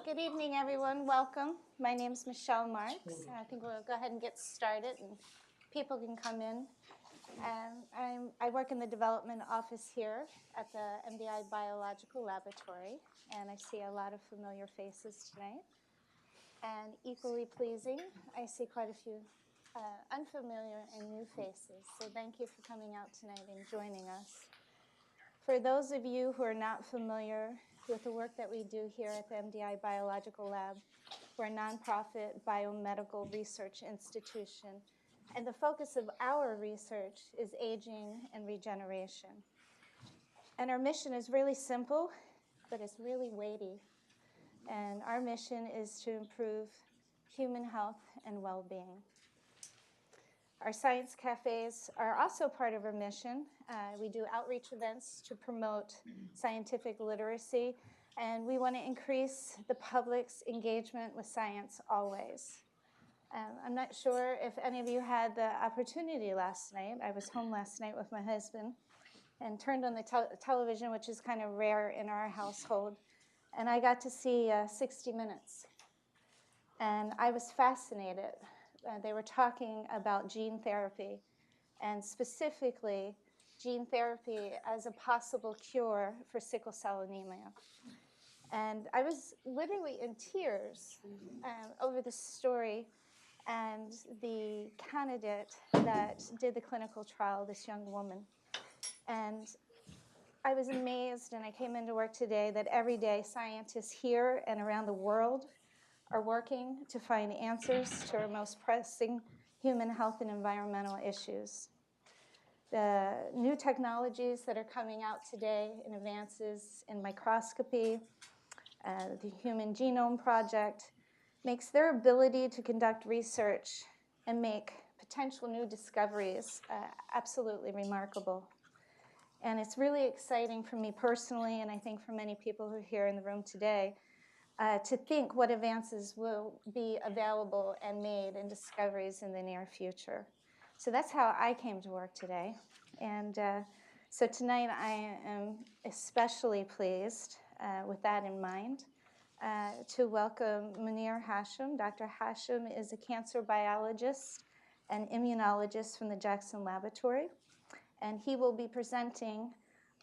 Good evening, everyone. Welcome. My name is Michelle Marks. I think we'll go ahead and get started, and people can come in. I work in the development office here at the MDI Biological Laboratory, and I see a lot of familiar faces tonight. And equally pleasing, I see quite a few unfamiliar and new faces. So thank you for coming out tonight and joining us. For those of you who are not familiar with the work that we do here at the MDI Biological Lab, we're a nonprofit biomedical research institution, and the focus of our research is aging and regeneration. And our mission is really simple, but it's really weighty. And our mission is to improve human health and well-being. Our science cafes are also part of our mission. We do outreach events to promote scientific literacy, and we want to increase the public's engagement with science always. I'm not sure if any of you had the opportunity last night. I was home last night with my husband and turned on the television, which is kind of rare in our household, and I got to see 60 Minutes. And I was fascinated. They were talking about gene therapy, and specifically gene therapy as a possible cure for sickle cell anemia. And I was literally in tears over the story and the candidate that did the clinical trial, this young woman. And I was amazed, and I came into work today, that every day scientists here and around the world are working to find answers to our most pressing human health and environmental issues. The new technologies that are coming out today in advances in microscopy, the Human Genome Project, makes their ability to conduct research and make potential new discoveries absolutely remarkable. And it's really exciting for me personally, and I think for many people who are here in the room today, to think what advances will be available and made and discoveries in the near future. So that's how I came to work today. And so tonight I am especially pleased, with that in mind, to welcome Muneer Hasham. Dr. Hasham is a cancer biologist and immunologist from the Jackson Laboratory, and he will be presenting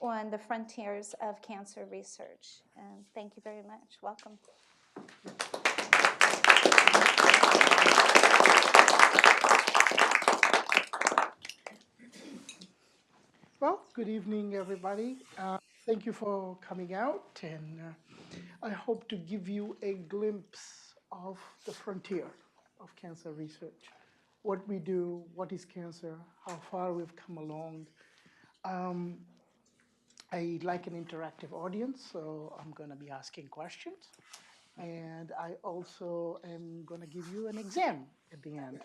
on the frontiers of cancer research. And thank you very much. Welcome. Well, good evening, everybody. Thank you for coming out, and I hope to give you a glimpse of the frontier of cancer research. What we do, what is cancer, how far we've come along. I like an interactive audience, so I'm going to be asking questions. And I also am going to give you an exam at the end.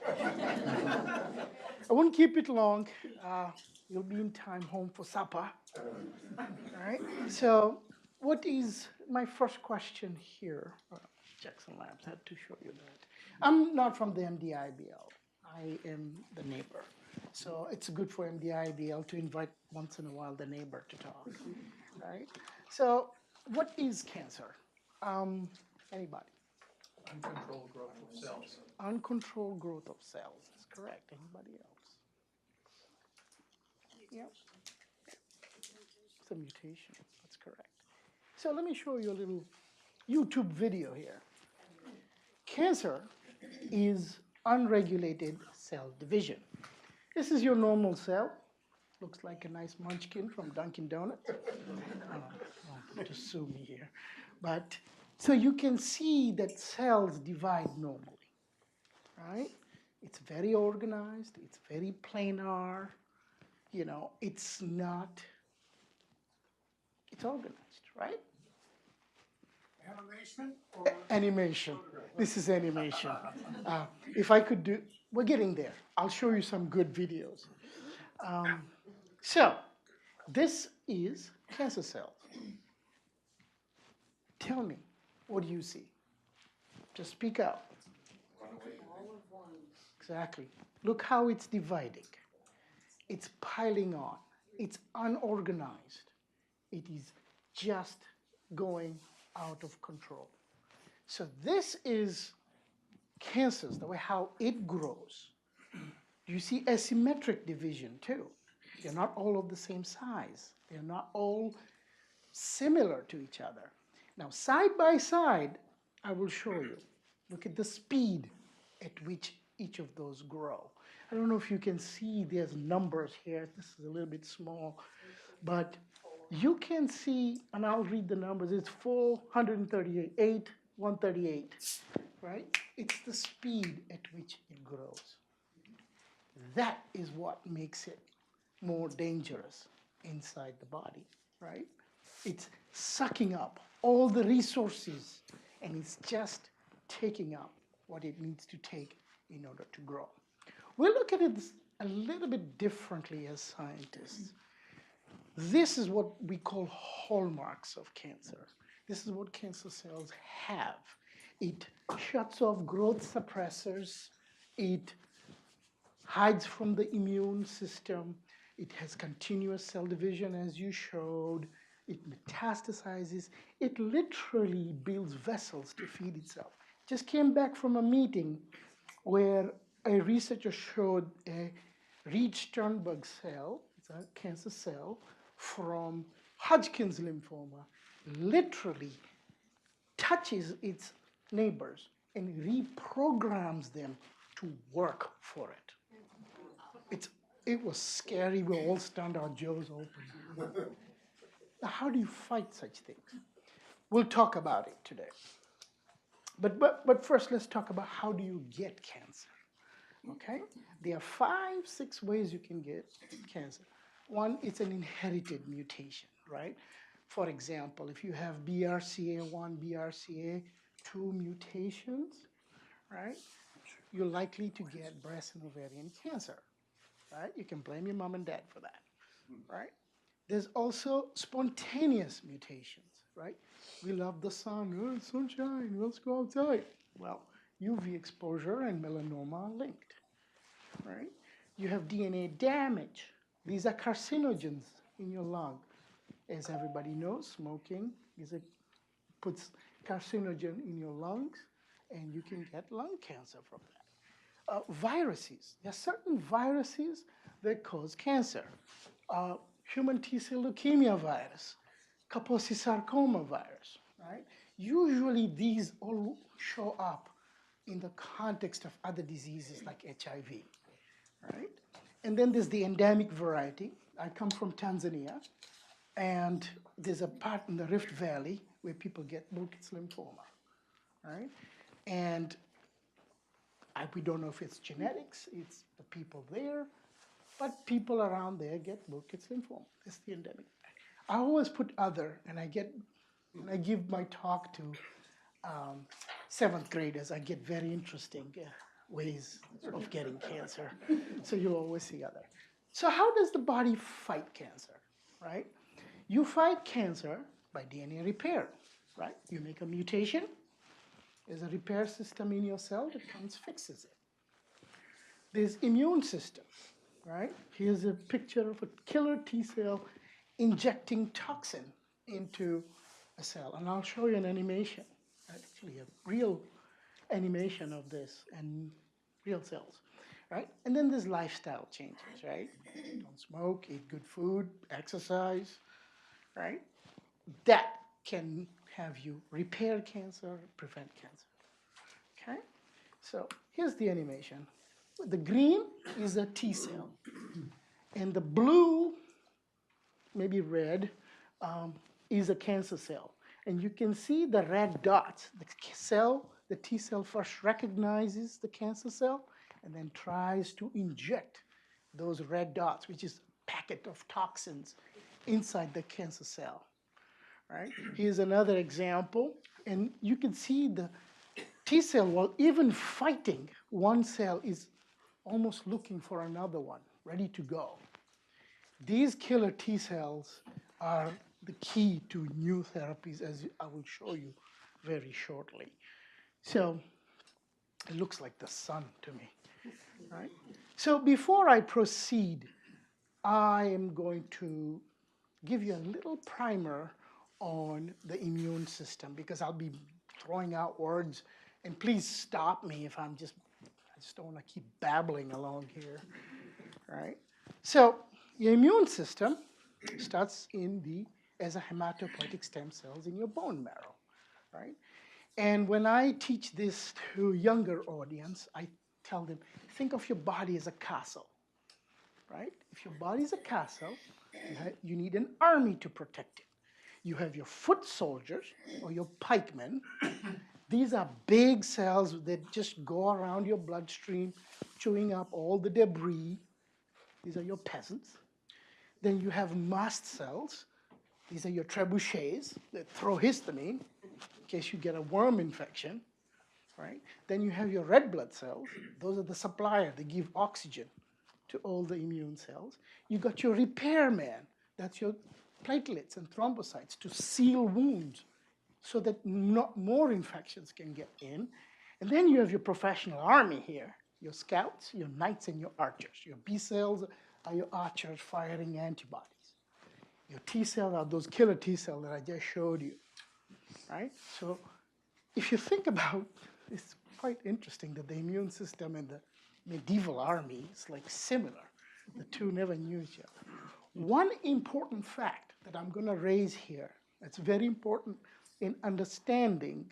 I won't keep it long. You'll be in time home for supper. All right. So what is my first question here? Jackson Labs had to show you that. I'm not from the MDIBL. I am the neighbor. So it's good for MDIBL to invite once in a while the neighbor to talk. Right? So what is cancer? Anybody? Uncontrolled growth of cells. Uncontrolled growth of cells. That's correct. Anybody else? Yep. It's a mutation. That's correct. So let me show you a little YouTube video here. Cancer is unregulated cell division. This is your normal cell. Looks like a nice munchkin from Dunkin' Donuts. Just sue me here. But so you can see that cells divide normally, right? It's very organized. It's very planar. You know, it's not, it's organized, right? Animation? Or Animation. This is animation. If I could do, we're getting there. I'll show you some good videos. So this is cancer cells. Tell me, what do you see? Just speak out. Exactly. Look how it's dividing. It's piling on. It's unorganized. It is just going out of control. So this is cancers, the way how it grows. You see asymmetric division too. They're not all of the same size. They're not all similar to each other. Now, side by side, I will show you. Look at the speed at which each of those grow. I don't know if you can see there's numbers here. This is a little bit small, but you can see, and I'll read the numbers. It's 438, 8, 138, right? It's the speed at which it grows. That is what makes it more dangerous inside the body, right? It's sucking up all the resources, and it's just taking up what it needs to take in order to grow. We'll look at it a little bit differently as scientists. This is what we call hallmarks of cancer. This is what cancer cells have. It shuts off growth suppressors. It hides from the immune system. It has continuous cell division, as you showed. It metastasizes. It literally builds vessels to feed itself. Just came back from a meeting where a researcher showed a Reed-Sternberg cell, it's a cancer cell, from Hodgkin's lymphoma, literally touches its neighbors and reprograms them to work for it. It was scary. We all stunned, our jaws open. Now, how do you fight such things? We'll talk about it today. But first, let's talk about how do you get cancer, okay? There are 5, 6 ways you can get cancer. One, it's an inherited mutation, right? For example, if you have BRCA1, BRCA2 mutations, right, you're likely to get breast and ovarian cancer, right? You can blame your mom and dad for that, right? There's also spontaneous mutations, right? We love the sun, oh, sunshine, let's go outside. Well, UV exposure and melanoma are linked, right? You have DNA damage. These are carcinogens in your lung. As everybody knows, smoking puts carcinogen in your lungs, and you can get lung cancer from that. Viruses. There are certain viruses that cause cancer. Human T-cell leukemia virus, Kaposi sarcoma virus, right? Usually these all show up in the context of other diseases like HIV, right? And then there's the endemic variety. I come from Tanzania, and there's a part in the Rift Valley where people get Burkitt's lymphoma, right? And we don't know if it's genetics, it's the people there, but people around there get Burkitt's lymphoma. That's the endemic. I always put other, and when I give my talk to 7th graders, I get very interesting ways of getting cancer. So you'll always see other. So how does the body fight cancer, right? You fight cancer by DNA repair, right? You make a mutation. There's a repair system in your cell that comes, fixes it. There's immune system, right? Here's a picture of a killer T cell injecting toxin into a cell. And I'll show you an animation, actually a real animation of this and real cells, right? And then there's lifestyle changes, right? Don't smoke, eat good food, exercise, right? That can have you repair cancer, prevent cancer, okay? So here's the animation. The green is a T cell, and the blue, maybe red, is a cancer cell. And you can see the red dots. The T cell first recognizes the cancer cell and then tries to inject those red dots, which is a packet of toxins inside the cancer cell, right? Here's another example, and you can see the T cell, while even fighting, one cell is almost looking for another one, ready to go. These killer T cells are the key to new therapies, as I will show you very shortly. So it looks like the sun to me, right? So before I proceed, I am going to give you a little primer on the immune system because I'll be throwing out words, and please stop me if I just don't want to keep babbling along here, right? So your immune system starts as a hematopoietic stem cells in your bone marrow, right? And when I teach this to younger audience, I tell them, think of your body as a castle, right? If your body is a castle, you need an army to protect it. You have your foot soldiers or your pikemen. These are big cells that just go around your bloodstream, chewing up all the debris. These are your peasants. Then you have mast cells. These are your trebuchets that throw histamine in case you get a worm infection, right? Then you have your red blood cells. Those are the supplier. They give oxygen to all the immune cells. You got your repairman. That's your platelets and thrombocytes to seal wounds so that not more infections can get in. And then you have your professional army here, your scouts, your knights, and your archers. Your B cells are your archers firing antibodies. Your T cells are those killer T cells that I just showed you, right? So if you think about, it's quite interesting that the immune system and the medieval army is like similar. The two never knew each other. One important fact that I'm going to raise here, that's very important in understanding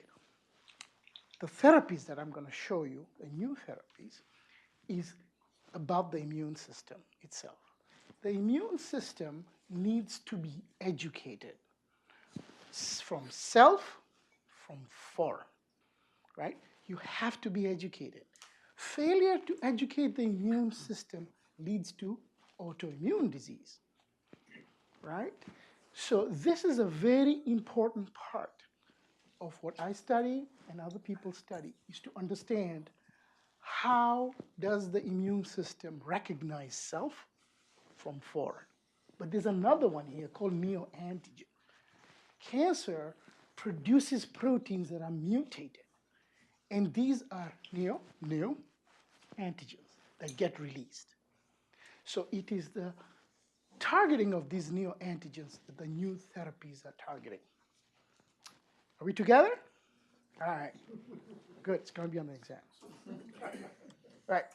the therapies that I'm going to show you, the new therapies, is about the immune system itself. The immune system needs to be educated from self, from foreign, right? You have to be educated. Failure to educate the immune system leads to autoimmune disease, right? So this is a very important part of what I study and other people study, is to understand how does the immune system recognize self from foreign. But there's another one here called neoantigen. Cancer produces proteins that are mutated, and these are neoantigens that get released. So it is the targeting of these neoantigens that the new therapies are targeting. Are we together? All right. Good. It's going to be on the exam. Right.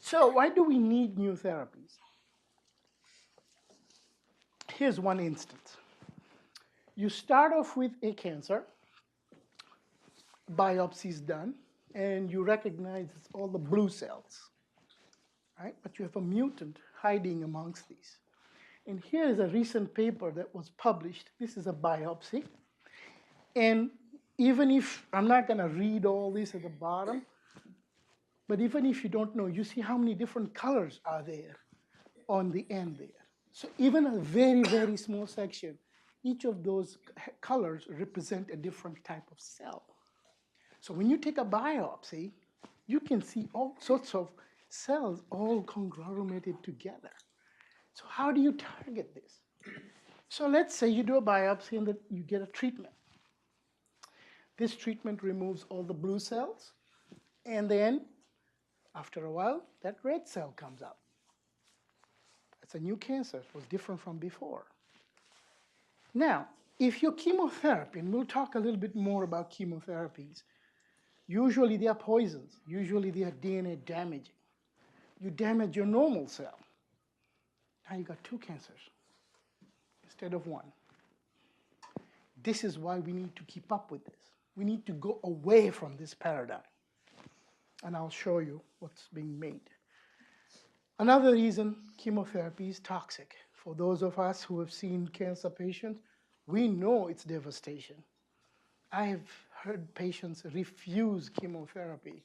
So why do we need new therapies? Here's one instance. You start off with a cancer, biopsy is done, and you recognize it's all the blue cells, right? But you have a mutant hiding amongst these. And here is a recent paper that was published. This is a biopsy. And even if, I'm not going to read all this at the bottom, but even if you don't know, you see how many different colors are there on the end there. So even a very, very small section, each of those colors represent a different type of cell. So when you take a biopsy, you can see all sorts of cells all conglomerated together. So how do you target this? So let's say you do a biopsy and that you get a treatment. This treatment removes all the blue cells, and then after a while, that red cell comes up. It's a new cancer. It was different from before. Now, if your chemotherapy, and we'll talk a little bit more about chemotherapies, usually they are poisons. Usually they are DNA damaging. You damage your normal cell. Now you got two cancers instead of one. This is why we need to keep up with this. We need to go away from this paradigm. And I'll show you what's being made. Another reason chemotherapy is toxic. For those of us who have seen cancer patients, we know it's devastation. I have heard patients refuse chemotherapy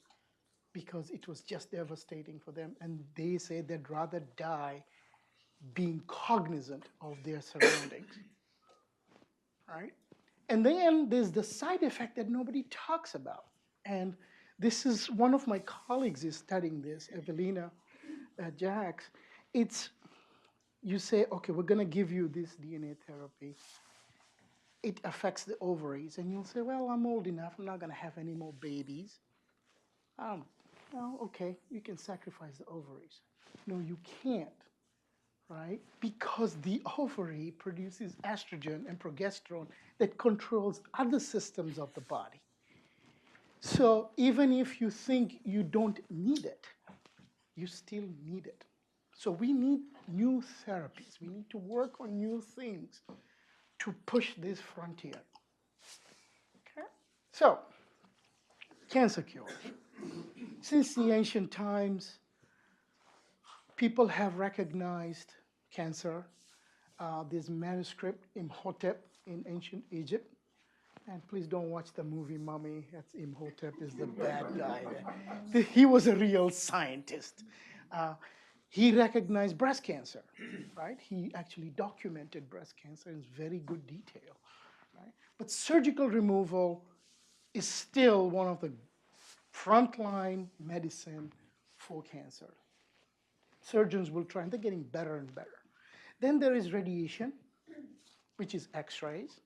because it was just devastating for them, and they say they'd rather die being cognizant of their surroundings, right? And then there's the side effect that nobody talks about. And this is one of my colleagues is studying this, Evelina Jacks. It's, you say, okay, we're going to give you this DNA therapy. It affects the ovaries. And you'll say, well, I'm old enough. I'm not going to have any more babies. Well, okay, you can sacrifice the ovaries. No, you can't, right? Because the ovary produces estrogen and progesterone that controls other systems of the body. So even if you think you don't need it, you still need it. So we need new therapies. We need to work on new things to push this frontier. Okay? So, cancer cure. Since the ancient times, people have recognized cancer. There's manuscript Imhotep in ancient Egypt. And please don't watch the movie Mummy. That's Imhotep is the bad guy. He was a real scientist. He recognized breast cancer, right? He actually documented breast cancer in very good detail, right? But surgical removal is still one of the frontline medicine for cancer. Surgeons will try, and they're getting better and better. Then there is radiation, which is X-rays,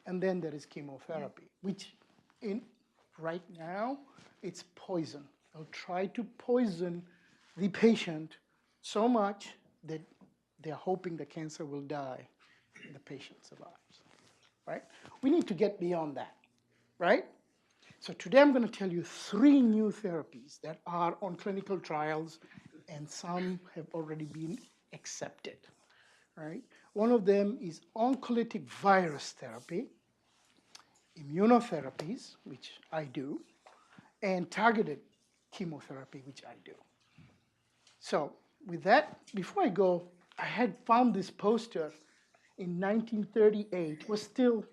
and then there is chemotherapy, which right now, it's poison. They'll try to poison the patient so much that they're hoping the cancer will die and the patient survives, right? We need to get beyond that, right? So today I'm going to tell you 3 new therapies that are on clinical trials, and some have already been accepted, right? One of them is oncolytic virus therapy, immunotherapies, which I do, and targeted chemotherapy, which I do. So with that, before I go, I had found this poster in 1938. We're still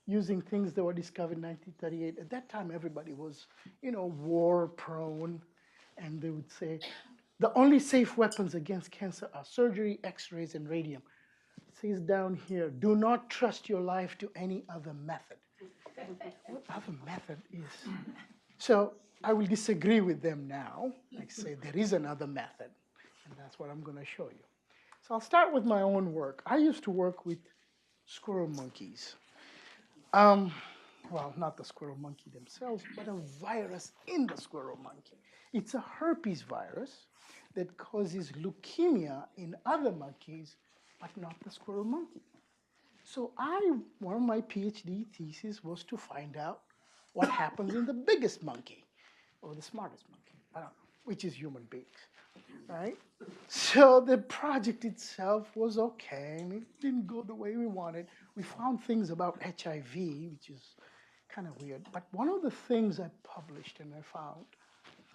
using things that were discovered in 1938. At that time, everybody was, war-prone, and they would say, the only safe weapons against cancer are surgery, X-rays, and radium. It says down here, do not trust your life to any other method. What other method is? So I will disagree with them now. I say there is another method, and that's what I'm going to show you. So I'll start with my own work. I used to work with squirrel monkeys. Well, not the squirrel monkey themselves, but a virus in the squirrel monkey. It's a herpes virus that causes leukemia in other monkeys, but not the squirrel monkey. So one of my PhD thesis was to find out what happens in the biggest monkey, or the smartest monkey, I don't know, which is human beings, right? So the project itself was okay, and it didn't go the way we wanted. We found things about HIV, which is kind of weird. But one of the things I published and I found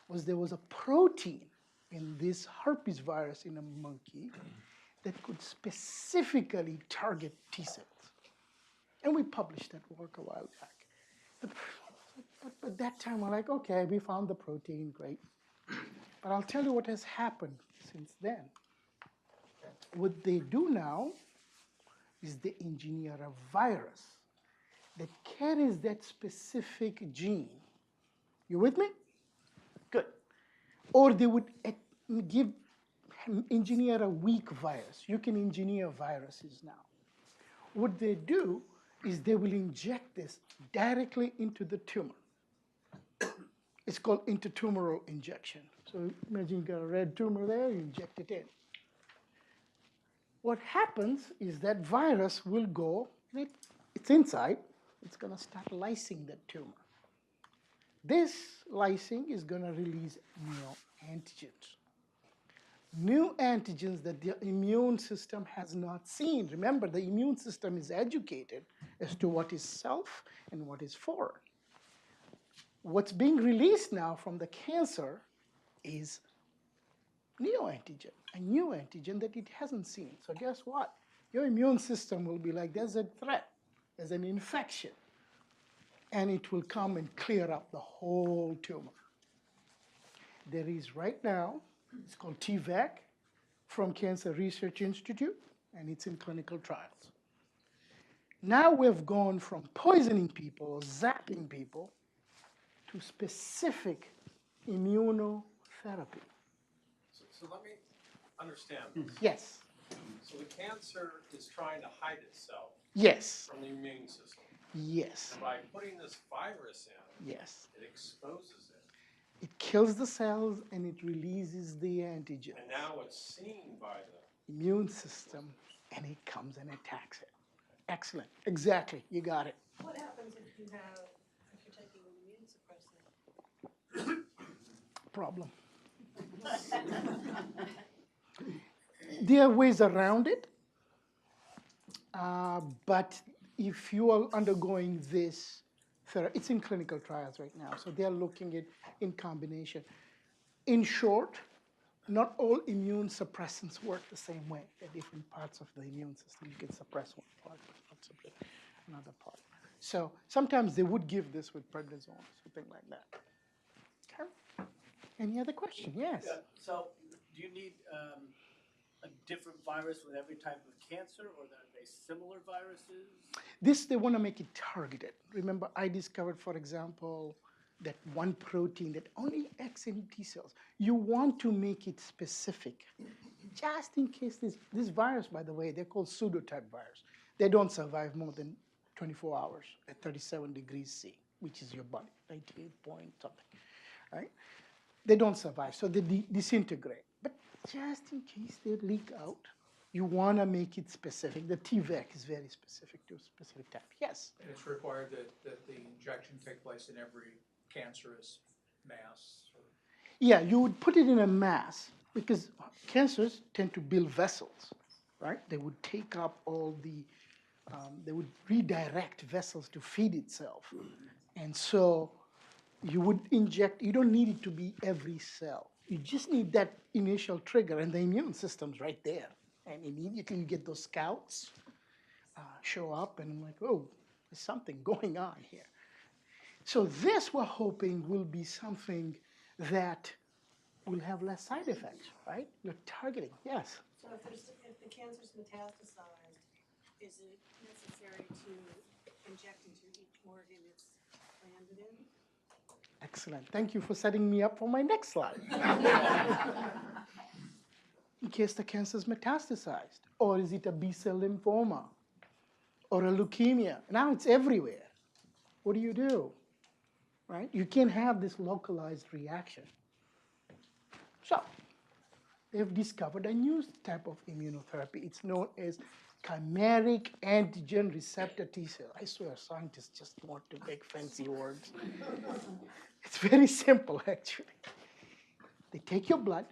was there was a protein in this herpes virus in a monkey that could specifically target T cells. And we published that work a while back. But at that time, we're like, okay, we found the protein, great. But I'll tell you what has happened since then. What they do now is they engineer a virus that carries that specific gene. You with me? Good. Or they would engineer a weak virus. You can engineer viruses now. What they do is they will inject this directly into the tumor. It's called intratumoral injection. So imagine you got a red tumor there, you inject it in. What happens is that virus will go, it's inside, it's going to start lysing that tumor. This lysing is going to release neoantigens. New antigens that the immune system has not seen. Remember, the immune system is educated as to what is self and what is foreign. What's being released now from the cancer is neoantigen, a new antigen that it hasn't seen. So guess what? Your immune system will be like, there's a threat, there's an infection, and it will come and clear up the whole tumor. There is right now, it's called TVAC, from Cancer Research Institute, and it's in clinical trials. Now we've gone from poisoning people, zapping people, to specific immunotherapy. So let me understand this. Yes. So the cancer is trying to hide itself Yes. from the immune system. Yes. And by putting this virus in, Yes. it exposes it. It kills the cells and it releases the antigen. And now it's seen by immune system, and it comes and attacks it. Excellent. Exactly. You got it. What happens if you're taking an immune suppressant? Problem. There are ways around it, but if you are undergoing this, it's in clinical trials right now, so they're looking at in combination. In short, not all immune suppressants work the same way. There are different parts of the immune system. You can suppress one part, but not suppress another part. So sometimes they would give this with prednisone, something like that. Okay. Any other question? Yes. Yeah, so do you need a different virus with every type of cancer, or are they similar viruses? This, they want to make it targeted. Remember, I discovered, for example, that one protein that only acts in T cells. You want to make it specific, just in case this virus, by the way, they're called pseudotype virus. They don't survive more than 24 hours at 37 degrees C, which is your body, 98 point something, right? They don't survive, so they disintegrate. But just in case they leak out, you want to make it specific. The TVEC is very specific to a specific type. Yes? And it's required that the injection take place in every cancerous mass? Yeah, you would put it in a mass because cancers tend to build vessels, right? They would take up all the, they would redirect vessels to feed itself. And so you would inject, you don't need it to be every cell. You just need that initial trigger, and the immune system's right there. And immediately you get those scouts show up, and I'm like, oh, there's something going on here. So this, we're hoping, will be something that will have less side effects, right? You're targeting, yes? So if the cancer's metastasized, is it necessary to inject into each organ it's landed in? Excellent. Thank you for setting me up for my next slide. In case the cancer is metastasized, or is it a B-cell lymphoma, or a leukemia? Now it's everywhere. What do? Right? You can have this localized reaction. So they've discovered a new type of immunotherapy. It's known as chimeric antigen receptor T cell. I swear scientists just want to make fancy words. It's very simple, actually. They take your blood,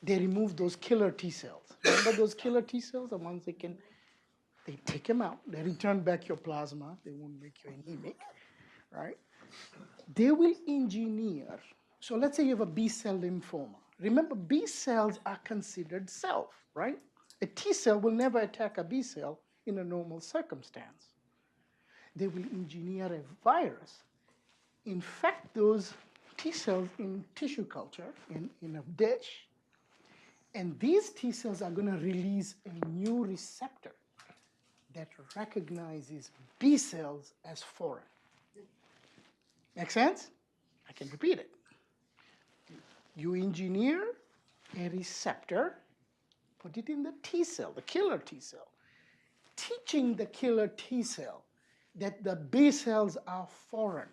they remove those killer T cells. Remember those killer T cells, the ones they take them out, they return back your plasma, they won't make you anemic, right? They will engineer, so let's say you have a B-cell lymphoma. Remember, B cells are considered self, right? A T cell will never attack a B cell in a normal circumstance. They will engineer a virus, infect those T cells in tissue culture, in a dish, and these T cells are going to release a new receptor that recognizes B cells as foreign. Make sense? I can repeat it. You engineer a receptor, put it in the T cell, the killer T cell, teaching the killer T cell that the B cells are foreign.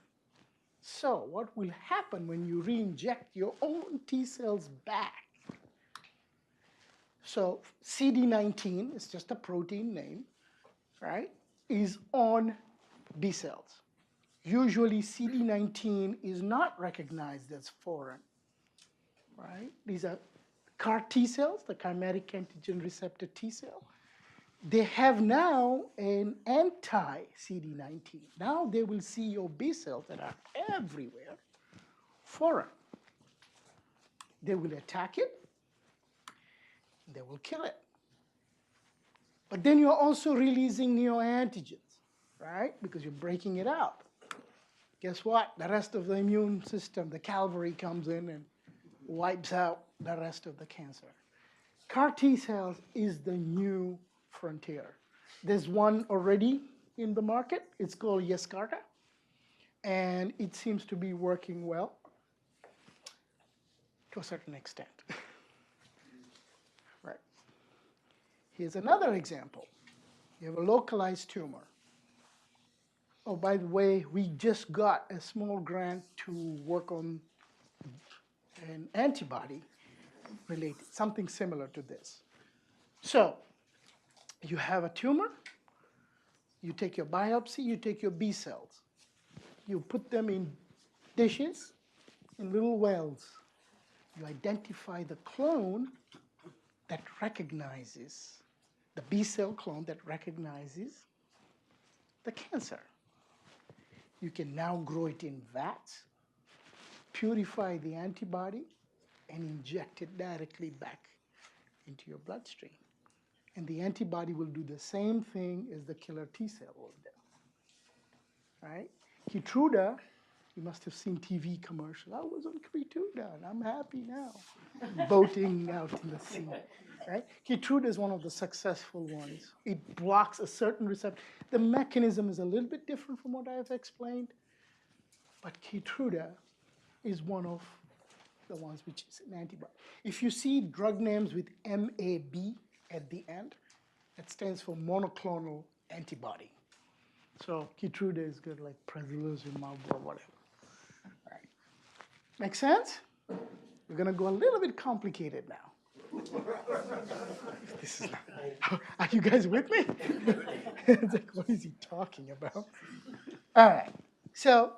So what will happen when you re-inject your own T cells back? So CD19 is just a protein name, right, is on B cells. Usually CD19 is not recognized as foreign, right? These are CAR T cells, the chimeric antigen receptor T cell. They have now an anti-CD19. Now they will see your B cells that are everywhere foreign. They will attack it, they will kill it. But then you're also releasing neoantigens, right? Because you're breaking it out. Guess what? The rest of the immune system, the cavalry comes in and wipes out the rest of the cancer. CAR T cells is the new frontier. There's one already in the market. It's called Yescarta, and it seems to be working well to a certain extent. Right. Here's another example. You have a localized tumor. Oh, by the way, we just got a small grant to work on an antibody related, something similar to this. So you have a tumor, you take your biopsy, you take your B cells. You put them in dishes, in little wells. You identify the clone that recognizes, the B cell clone that recognizes the cancer. You can now grow it in vats, purify the antibody, and inject it directly back into your bloodstream. And the antibody will do the same thing as the killer T cell will do. Right? Keytruda, you must have seen TV commercials. I was on Keytruda and I'm happy now. Boating out in the sea. Right? Keytruda is one of the successful ones. It blocks a certain receptor. The mechanism is a little bit different from what I've explained, but Keytruda is one of the ones which is an antibody. If you see drug names with MAB at the end, that stands for monoclonal antibody. So Keytruda is good, like prazolamab or whatever. All right. Make sense? We're going to go a little bit complicated now. This is not, are you guys with me? It's like, what is he talking about? All right. So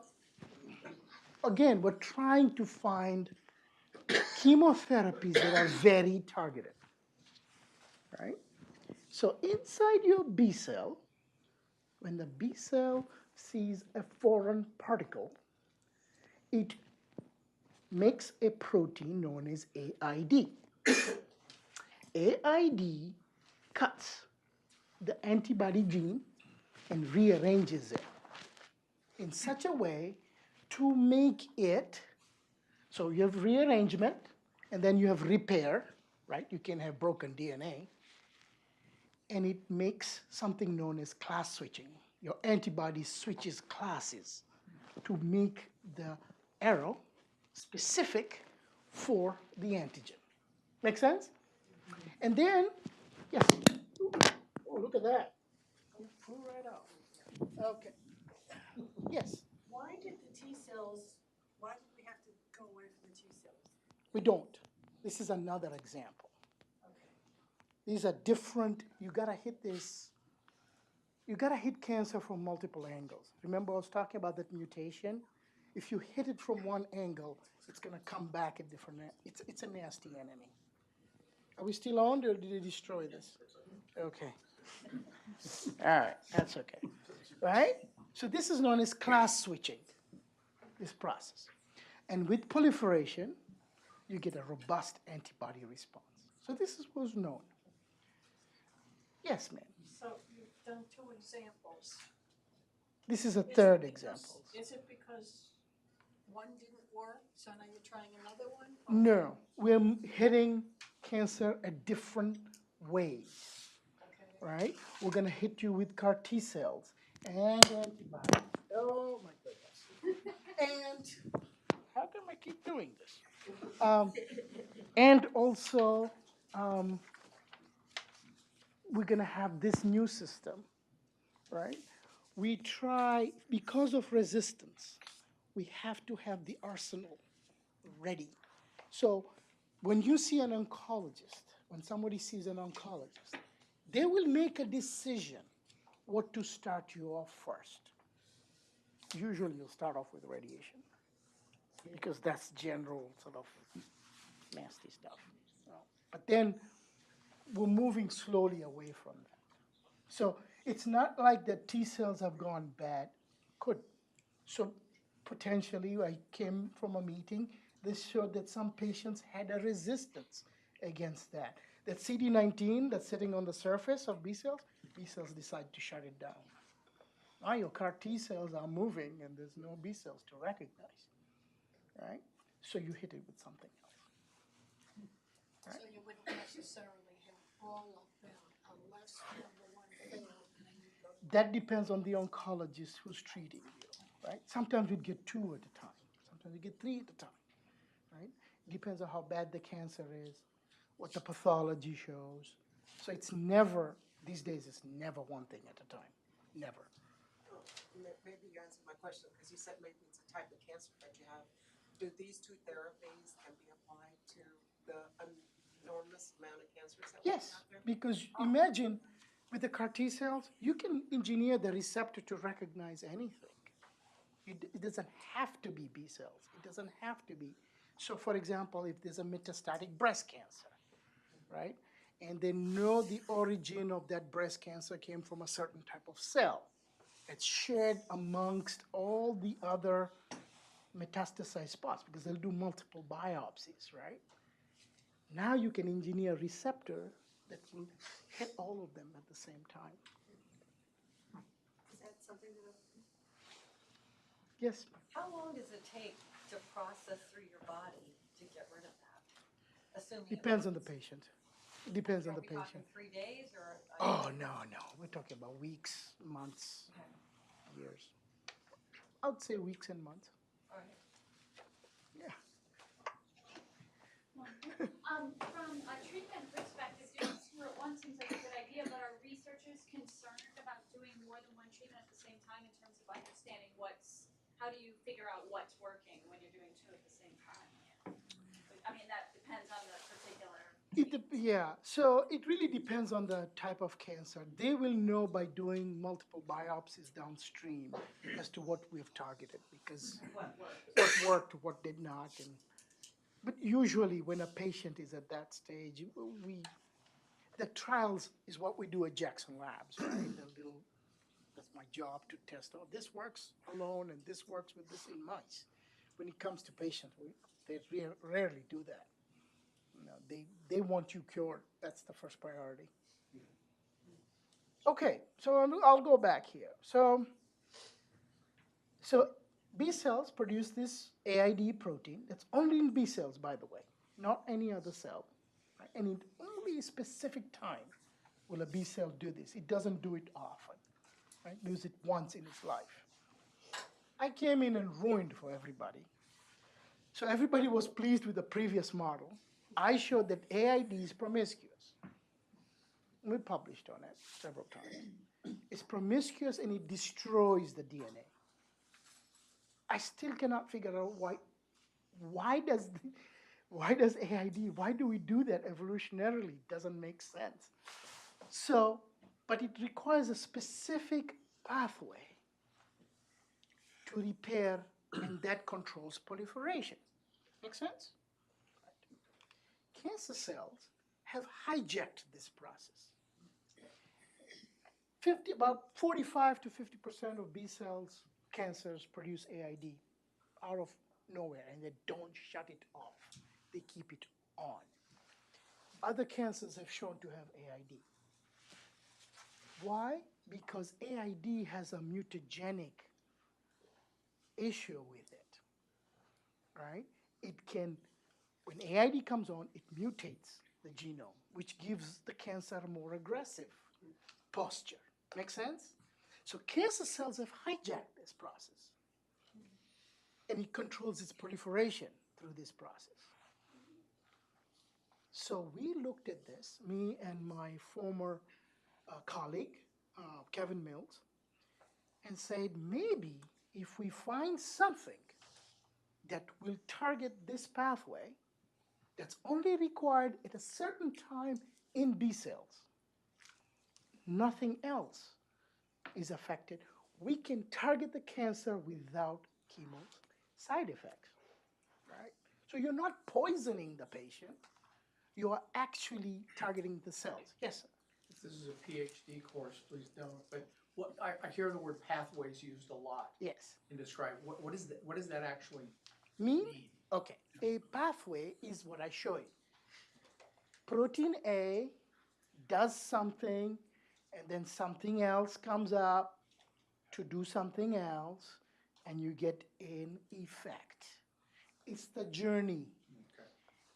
again, we're trying to find chemotherapies that are very targeted. Right? So inside your B cell, when the B cell sees a foreign particle, it makes a protein known as AID. AID cuts the antibody gene and rearranges it in such a way to make it, so you have rearrangement and then you have repair, right? You can have broken DNA. And it makes something known as class switching. Your antibody switches classes to make the arrow specific for the antigen. Make sense? And then, yes. Oh, look at that. It flew right out. Okay. Yes, Why did the T cells, why did we have to go away from the T cells? we don't. This is another example. Okay. These are different, you gotta hit this, you gotta hit cancer from multiple angles. Remember I was talking about that mutation? If you hit it from one angle, it's gonna come back at different, it's a nasty enemy. Are we still on or did you destroy this? Okay. All right, that's okay. Right? So this is known as class switching, this process. And with proliferation, you get a robust antibody response. So this was known. Yes, ma'am. So you've done 2 examples. This is a Is it third because- example. Is it because one didn't work, so now you're trying another one? No, we're hitting cancer a different ways, Okay. right? We're gonna hit you with CAR T cells and antibodies. Oh my goodness. And how come I keep doing this? And also, we're gonna have this new system, right? We try, because of resistance, we have to have the arsenal ready. So when you see an oncologist, when somebody sees an oncologist, they will make a decision what to start you off first. Usually you'll start off with radiation because that's general sort of nasty stuff. But then we're moving slowly away from that. So it's not like the T cells have gone bad. Could. So potentially, I came from a meeting, this showed that some patients had a resistance against that. That CD19 that's sitting on the surface of B cells decide to shut it down. Now your CAR T cells are moving and there's no B cells to recognize, right? So you hit it with something else. So you wouldn't necessarily have all of them unless number one failed and then you go. That depends on the oncologist who's treating you, right? Sometimes we get 2 at a time. Sometimes we get 3 at a time, right? It depends on how bad the cancer is, what the pathology shows. So it's never, these days, it's never one thing at a time. Never. Maybe you answered my question, because you said maybe it's a type of cancer that you have. Do these 2 therapies can be applied to the enormous amount of cancers that we have Yes, out there? because imagine with the CAR T cells, you can engineer the receptor to recognize anything. It doesn't have to be B cells. It doesn't have to be. So, for example, if there's a metastatic breast cancer, right, and they know the origin of that breast cancer came from a certain type of cell, it's shared amongst all the other metastasized spots because they'll do multiple biopsies, right? Now you can engineer a receptor that will hit all of them at the same time. Is that something that, Yes, How long does it take to process through your body to get rid of that? Assuming it depends on the works. patient. It depends on Are the we talking patient. 3 days or? Oh, no. We're talking about weeks, months, years. I would say weeks and months. All right. Yeah. From a treatment perspective, doing two at once seems like a good idea, but are researchers concerned about doing more than one treatment at the same time in terms of understanding how do you figure out what's working when you're doing two at the same time? I mean, that depends on the particular. Yeah, so it really depends on the type of cancer. They will know by doing multiple biopsies downstream as to what we've targeted because What works? what worked, what did not. But usually when a patient is at that stage, the trials is what we do at Jackson Labs, right? That's my job to test, this works alone and this works with this in mice. When it comes to patients, they rarely do that. They want you cured. That's the first priority. Okay, so I'll go back here. So B cells produce this AID protein that's only in B cells, by the way, not any other cell. Right? And in only a specific time will a B cell do this. It doesn't do it often. Right? Does it once in its life. I came in and ruined for everybody. So everybody was pleased with the previous model. I showed that AID is promiscuous. We published on it several times. It's promiscuous and it destroys the DNA. I still cannot figure out why does AID, why do we do that evolutionarily? It doesn't make sense. So, but it requires a specific pathway to repair, and that controls proliferation. Make sense? Right. Cancer cells have hijacked this process. About 45 to 50% of B cells cancers produce AID out of nowhere, and they don't shut it off. They keep it on. Other cancers have shown to have AID. Why? Because AID has a mutagenic issue with it, right? It can, when AID comes on, it mutates the genome, which gives the cancer a more aggressive posture. Make sense? So cancer cells have hijacked this process, and it controls its proliferation through this process. So we looked at this, me and my former colleague, Kevin Mills, and said maybe if we find something that will target this pathway that's only required at a certain time in B cells, nothing else is affected, we can target the cancer without chemo side effects, right? So you're not poisoning the patient, you are actually targeting the cells. Yes, sir? If this is a Ph.D. course, please don't, but I hear the word pathways used a lot Yes. in describe, what does that actually Me? mean? Okay, a pathway is what I show you. Protein A does something, and then something else comes up to do something else, and you get an effect. It's the journey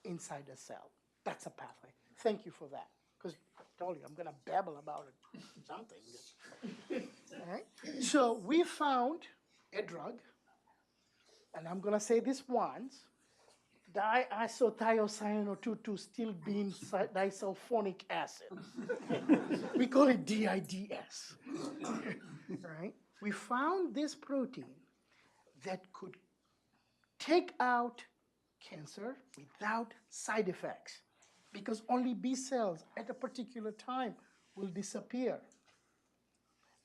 inside the cell. That's a pathway. Thank you for that, because I told you I'm going to babble about it, something. All right? So we found a drug, and I'm going to say this once, diisothiocyanate-2,2-stilbene disulfonic acid. We call it DIDS. Right? We found this protein that could take out cancer without side effects. because only B cells at a particular time will disappear.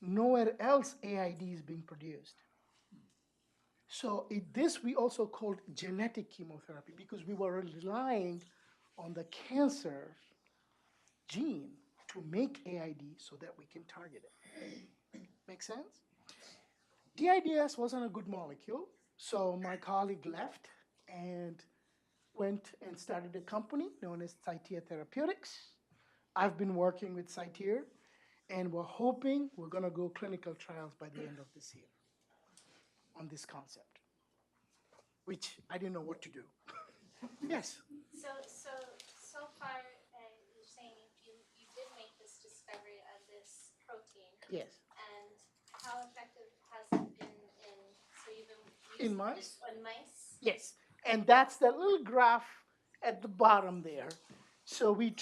Nowhere else AID is being produced. So this we also called genetic chemotherapy because we were relying on the cancer gene to make AID so that we can target it. Make sense? DIDS wasn't a good molecule, so my colleague left and went and started a company known as Cytia Therapeutics. I've been working with Cytia, and we're hoping we're going to go clinical trials by the end of this year on this concept, which I didn't know what to do. Yes? So far, you're saying you did make this discovery of this protein. Yes. And how effective has it been so you've been using In mice? In mice? Yes. And that's the little graph at the bottom there. So we're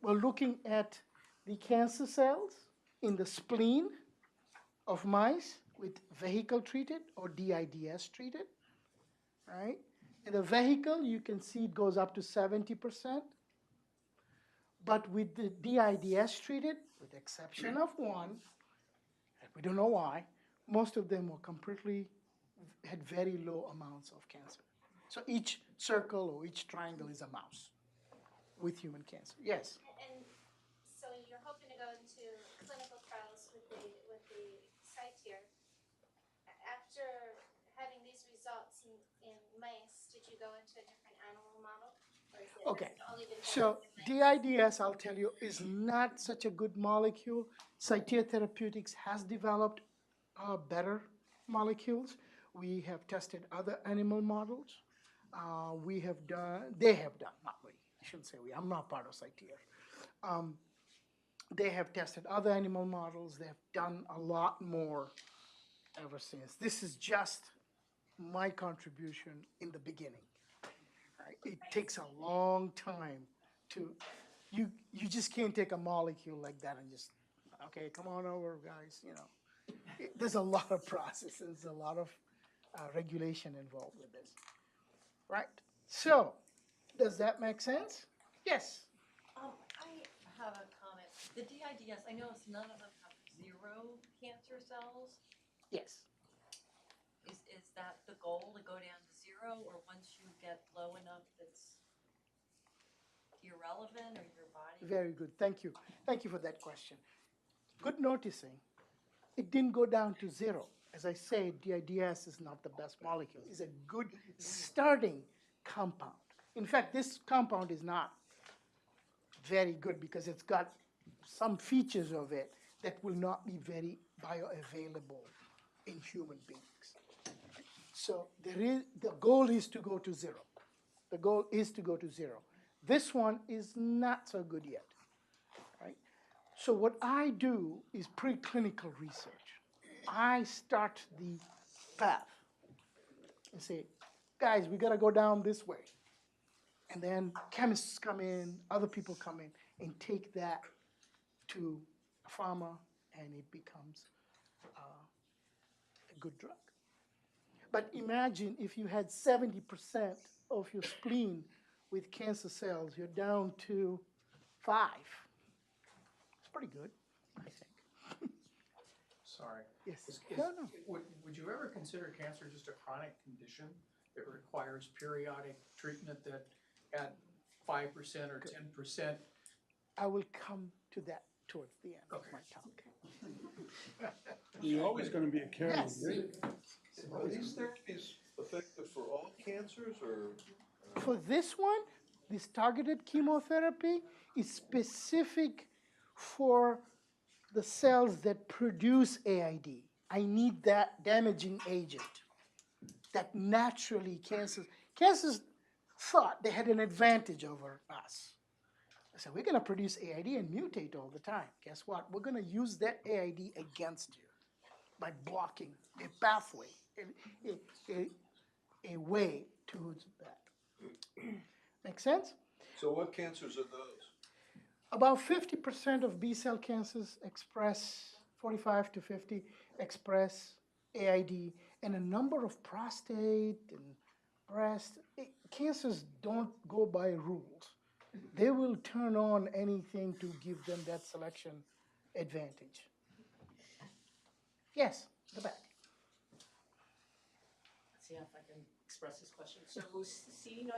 looking at the cancer cells in the spleen of mice with vehicle treated or DIDS treated, right? In the vehicle, you can see it goes up to 70%. But with the DIDS treated, with the exception of one, we don't know why, most of them had very low amounts of cancer. So each circle or each triangle is a mouse with human cancer. Yes? And so you're hoping to go into clinical trials with the site here. After having these results in mice, did you go into a different animal model? Okay, so DIDS, I'll tell you, is not such a good molecule. Cytia Therapeutics has developed better molecules. We have tested other animal models. They have done, not we, I shouldn't say we, I'm not part of Cytia. They have tested other animal models. They have done a lot more ever since. This is just my contribution in the beginning. Right? It takes a long time you just can't take a molecule like that and just, okay, come on over, guys, There's a lot of processes, a lot of regulation involved with this, right? So, does that make sense? Yes. I have a comment. The DIDS, I noticed none of them have 0 cancer cells. Yes. Is that the goal, to go down to 0, or once you get low enough it's irrelevant, or your body? Very good. Thank you. Thank you for that question. Good noticing. It didn't go down to 0. As I say, DIDS is not the best molecule. It's a good starting compound. In fact, this compound is not very good because it's got some features of it that will not be very bioavailable in human beings. So the goal is to go to 0. The goal is to go to 0. This one is not so good yet, right? So what I do is preclinical research. I start the path and say, guys, we got to go down this way. And then chemists come in, other people come in, and take that to pharma, and it becomes a good drug. But imagine if you had 70% of your spleen with cancer cells, you're down to 5. It's pretty good, I think. Sorry. Yes. No. Would you ever consider cancer just a chronic condition that requires periodic treatment that at 5% or 10%? I will come to that towards the end of my talk. You're always going to be a carrier. Yes. Are these therapies effective for all cancers, or? For this one, this targeted chemotherapy is specific for the cells that produce AID. I need that damaging agent that naturally cancers thought they had an advantage over us. So we're going to produce AID and mutate all the time. Guess what? We're going to use that AID against you by blocking a pathway, a way to that. Make sense? So what cancers are those? About 50% of B-cell cancers express, 45 to 50 express AID, and a number of prostate and breast cancers don't go by rules. they will turn on anything to give them that selection advantage. Yes, the back. Let's see if I can express this question. So CD19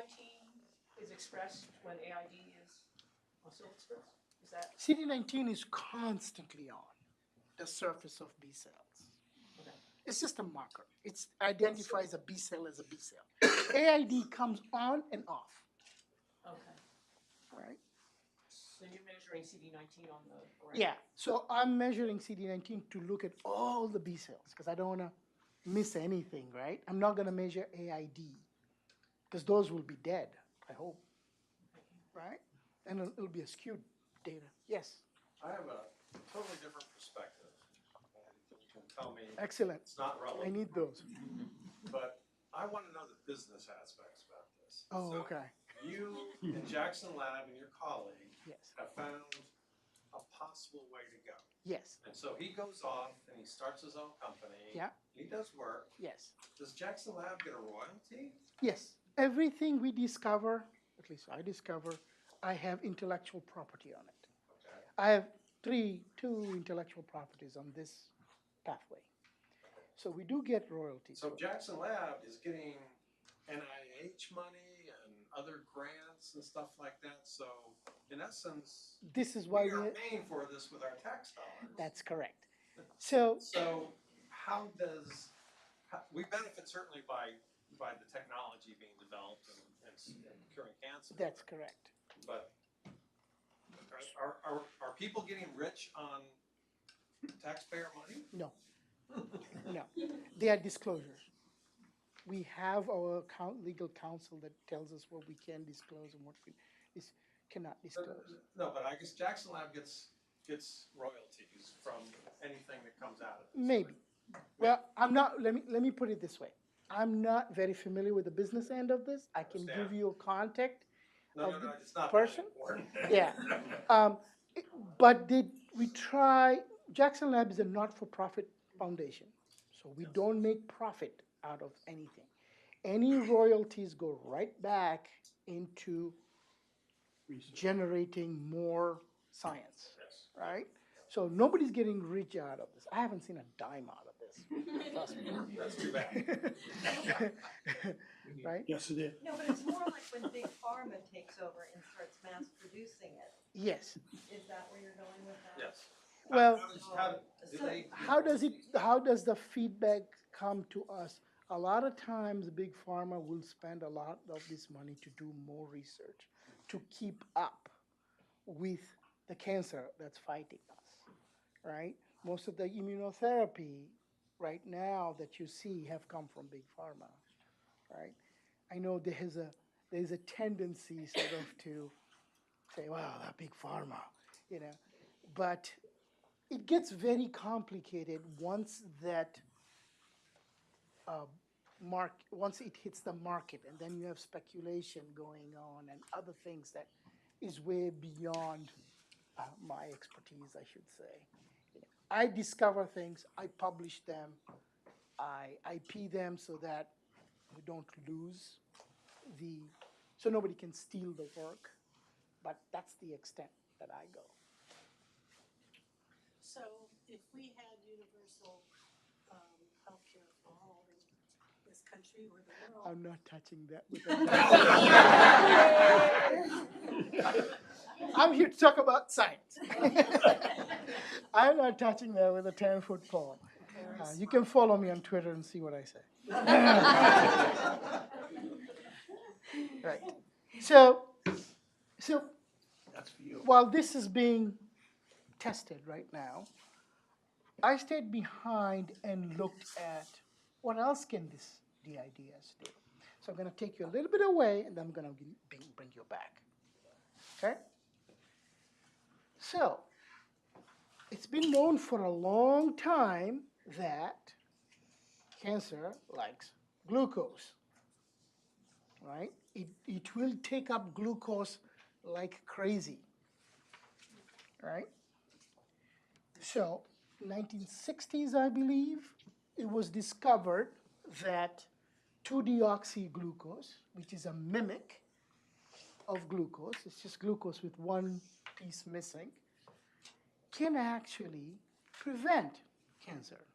is expressed when AID is also expressed? Is that? CD19 is constantly on the surface of B cells. Okay. It's just a marker. It identifies a B cell as a B cell. AID comes on and off. Okay. Right? So you're measuring CD19 on the right? Yeah. So I'm measuring CD19 to look at all the B cells because I don't want to miss anything, right? I'm not going to measure AID because those will be dead, I hope. Right? And it'll be a skewed data. Yes. I have a totally different perspective. And you can tell me Excellent. it's not I relevant. need those. But I want to know the business aspects about this. Oh, So okay. you in Jackson Lab and your colleague Yes. have found a possible way to go. Yes. And so he goes off and he starts his own company. Yeah. He does work. Yes. Does Jackson Lab get a royalty? Yes. Everything we discover, at least I discover, I have intellectual property on it. Okay. I have two intellectual properties on this pathway. So we do get royalties. So Jackson Lab is getting NIH money and other grants and stuff like that. So in essence, This is why we are paying for this with our tax dollars. That's correct. So We benefit certainly by the technology being developed and curing cancer. That's correct. But are people getting rich on taxpayer money? No. No. They are disclosures. We have our legal counsel that tells us what we can disclose and what we cannot disclose. No, but I guess Jackson Lab gets royalties from anything that comes out of this. Maybe. Well, I'm not. Let me put it this way. I'm not very familiar with the business end of this. I can give you a contact of the it's not person. that important. Yeah. But we try. Jackson Lab is a not-for-profit foundation, so we don't make profit out of anything. Any royalties go right back into generating more science, right? So nobody's getting rich out of this. I haven't seen a dime out of this. Trust me. That's too bad. Right? Yes, it is. No, but it's more like when Big Pharma takes over and starts mass producing it. Yes. Is that where you're going with that? Yes. Well, How how does the feedback come to us? A lot of times, Big Pharma will spend a lot of this money to do more research, to keep up with the cancer that's fighting us, right? Most of the immunotherapy right now that you see have come from Big Pharma, right? I know there's a tendency sort of to say, well, that Big Pharma, but it gets very complicated once that once it hits the market, and then you have speculation going on and other things that is way beyond my expertise, I should say. I discover things, I publish them, I IP them so that we don't lose so nobody can steal the work, but that's the extent that I go. So if we had universal healthcare for all in this country or the world. I'm not touching that with I'm here to talk about science. I'm not touching that with a 10-foot pole. You can follow me on Twitter and see what I say. Right. So That's for you. while this is being tested right now, I stayed behind and looked at what else can this DIDS do. So I'm going to take you a little bit away, and then I'm going to bring you back. Okay? So it's been known for a long time that cancer likes glucose, right? It will take up glucose like crazy, right? So 1960s, I believe, it was discovered that 2-deoxyglucose, which is a mimic of glucose, it's just glucose with one piece missing, can actually prevent cancer.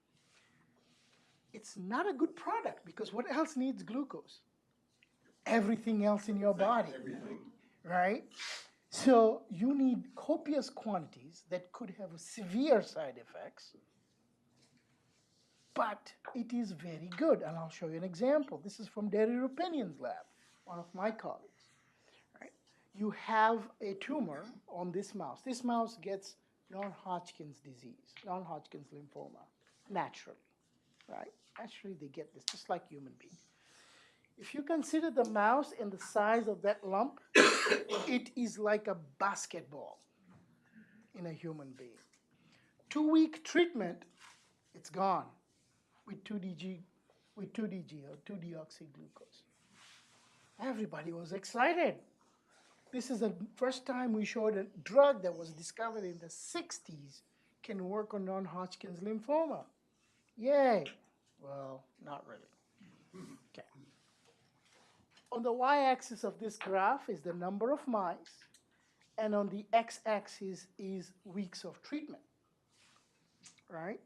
It's not a good product because what else needs glucose? Everything else in your body, right? So you need copious quantities that could have severe side effects, but it is very good. And I'll show you an example. This is from Derry Rupinian's lab, one of my colleagues. Right? You have a tumor on this mouse. This mouse gets non-Hodgkin's disease, non-Hodgkin's lymphoma, naturally, right? Naturally, they get this, just like human beings. If you consider the mouse and the size of that lump, it is like a basketball in a human being. 2-week treatment, it's gone with 2DG or 2-deoxyglucose. Everybody was excited. This is the first time we showed a drug that was discovered in the 60s can work on non-Hodgkin's lymphoma. Yay. Well, not really. Okay. On the y-axis of this graph is the number of mice, and on the x-axis is weeks of treatment, right?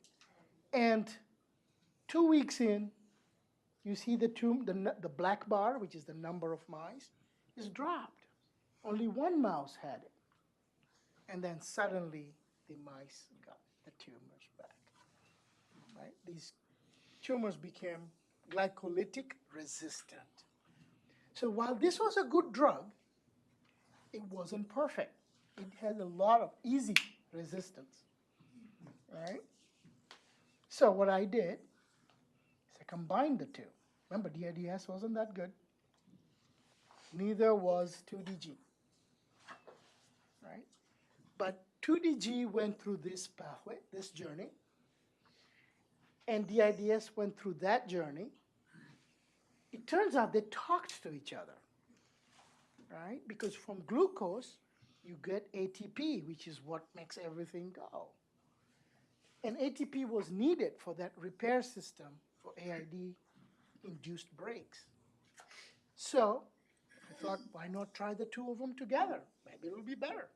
And 2 weeks in, you see the black bar, which is the number of mice, is dropped. Only one mouse had it. And then suddenly the mice got the tumors back, right? These tumors became glycolytic resistant. So while this was a good drug, it wasn't perfect. It had a lot of easy resistance, right? So what I did is I combined the two. Remember, DIDS wasn't that good. Neither was 2DG, right? But 2DG went through this pathway, this journey, and DIDS went through that journey. It turns out they talked to each other, right? Because from glucose, you get ATP, which is what makes everything go. And ATP was needed for that repair system for AID-induced breaks. So I thought, why not try the two of them together? Maybe it'll be better.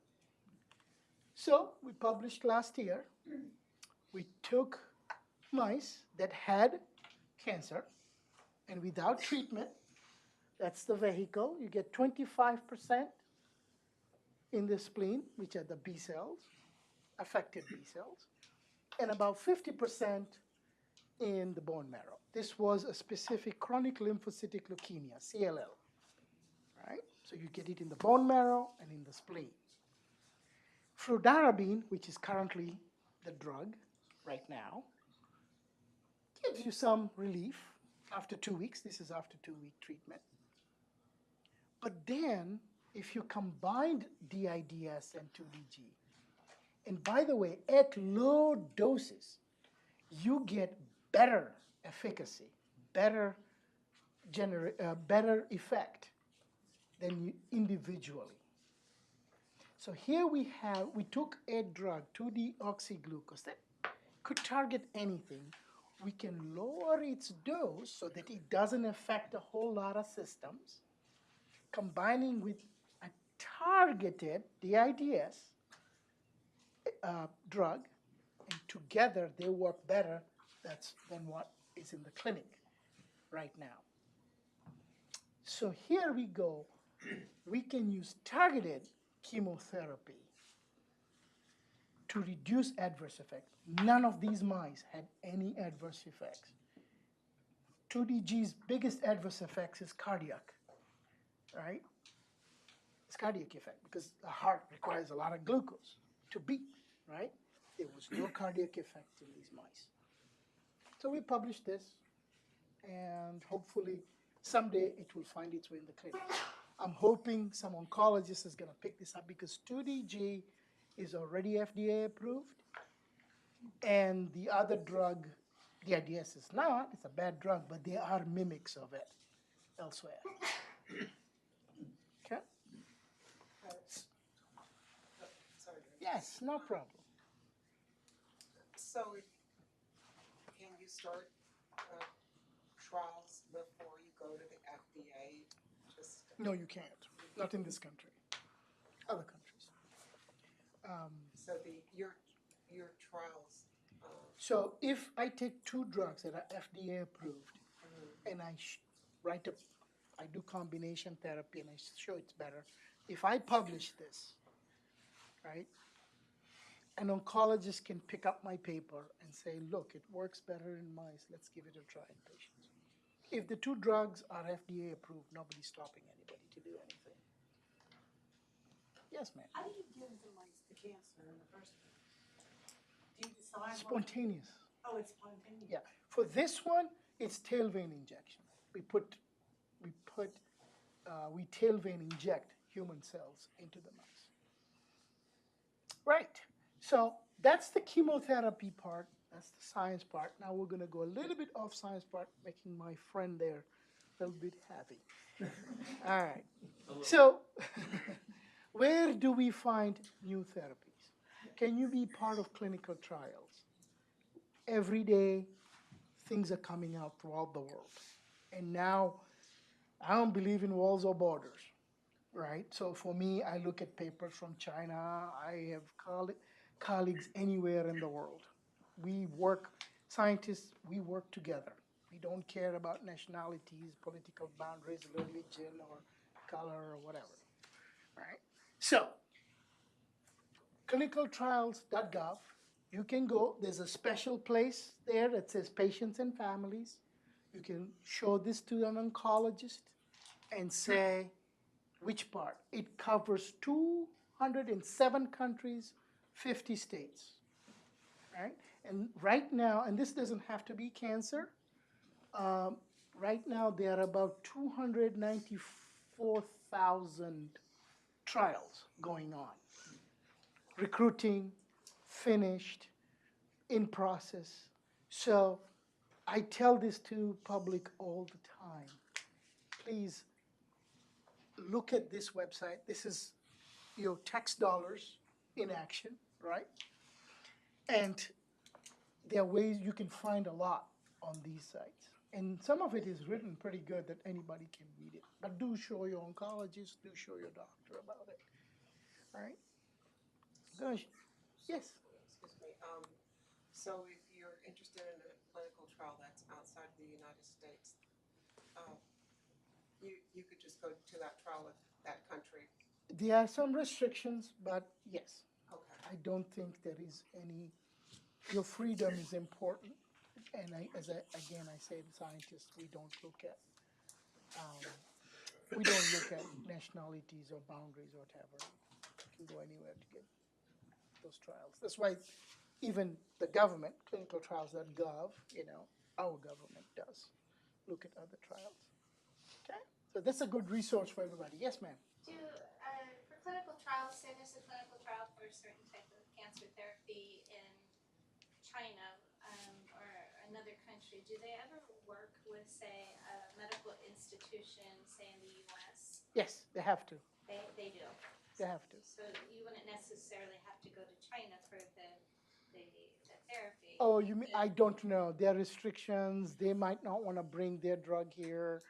So we published last year. We took mice that had cancer, and without treatment, that's the vehicle. You get 25% in the spleen, which are the B cells, affected B cells, and about 50% in the bone marrow. This was a specific chronic lymphocytic leukemia, CLL, right? So you get it in the bone marrow and in the spleen. Fludarabine, which is currently the drug right now, gives you some relief after 2 weeks. This is after 2-week treatment. But then, if you combined DIDS and 2DG, and by the way, at low doses, you get better efficacy, better effect than you individually. So here we took a drug, 2-deoxyglucose, that could target anything. We can lower its dose so that it doesn't affect a whole lot of systems, combining with a targeted DIDS drug, and together they work better than what is in the clinic right now. So here we go. We can use targeted chemotherapy to reduce adverse effects. None of these mice had any adverse effects. 2DG's biggest adverse effects is cardiac, right? It's cardiac effect because the heart requires a lot of glucose to beat, right? There was no cardiac effect in these mice. So we published this, and hopefully someday it will find its way in the clinic. I'm hoping some oncologist is going to pick this up because 2DG is already FDA approved, and the other drug, DIDS, is not. It's a bad drug, but there are mimics of it elsewhere. Okay? Sorry. Yes, no problem. So, can you start trials before you go to the FDA? No, you can't. Not in this country. Other countries. So your trials, So if I take two drugs that are FDA approved, and I do combination therapy and I show it's better. If I publish this, right, an oncologist can pick up my paper and say, look, it works better in mice. Let's give it a try in patients. If the two drugs are FDA approved, nobody's stopping anybody to do anything. Yes, ma'am. How do you give the mice the cancer in the first place? Do you decide what? Spontaneous. Oh, it's spontaneous. Yeah. For this one, it's tail vein injection. We tail vein inject human cells into the mouse. Right. So that's the chemotherapy part. That's the science part. Now we're going to go a little bit off science part, making my friend there a little bit happy. All right. So where do we find new therapies? Can you be part of clinical trials? Every day, things are coming out throughout the world. And now, I don't believe in walls or borders, right? So for me, I look at papers from China. I have colleagues anywhere in the world. Scientists, we work together. We don't care about nationalities, political boundaries, religion, or color, or whatever, right? So, clinicaltrials.gov, you can go. There's a special place there that says patients and families. You can show this to an oncologist and say which part. It covers 207 countries, 50 states, right? And right now, and this doesn't have to be cancer, right now there are about 294,000 trials going on. Recruiting, finished, in process. So I tell this to public all the time. Please look at this website. This is your tax dollars in action, right? And there are ways you can find a lot on these sites. And some of it is written pretty good that anybody can read it. But do show your oncologist, do show your doctor about it, all right? Gosh, yes? excuse me, so if you're interested in a clinical trial that's outside the United States, you could just go to that trial with that country. There are some restrictions, but yes. Okay. I don't think there is any, your freedom is important. And I say, scientists, we don't look at nationalities or boundaries or whatever. You can go anywhere to get those trials. That's why even the government, clinicaltrials.gov, our government does look at other trials. Okay? So that's a good resource for everybody. Yes, ma'am? For clinical trials, say there's a clinical trial for a certain type of cancer therapy in China or another country, do they ever work with, say, a medical institution, say in the U.S.? Yes, they have to. They do. They have to. So you wouldn't necessarily have to go to China for the therapy. Oh, you mean, I don't know. There are restrictions. They might not want to bring their drug here.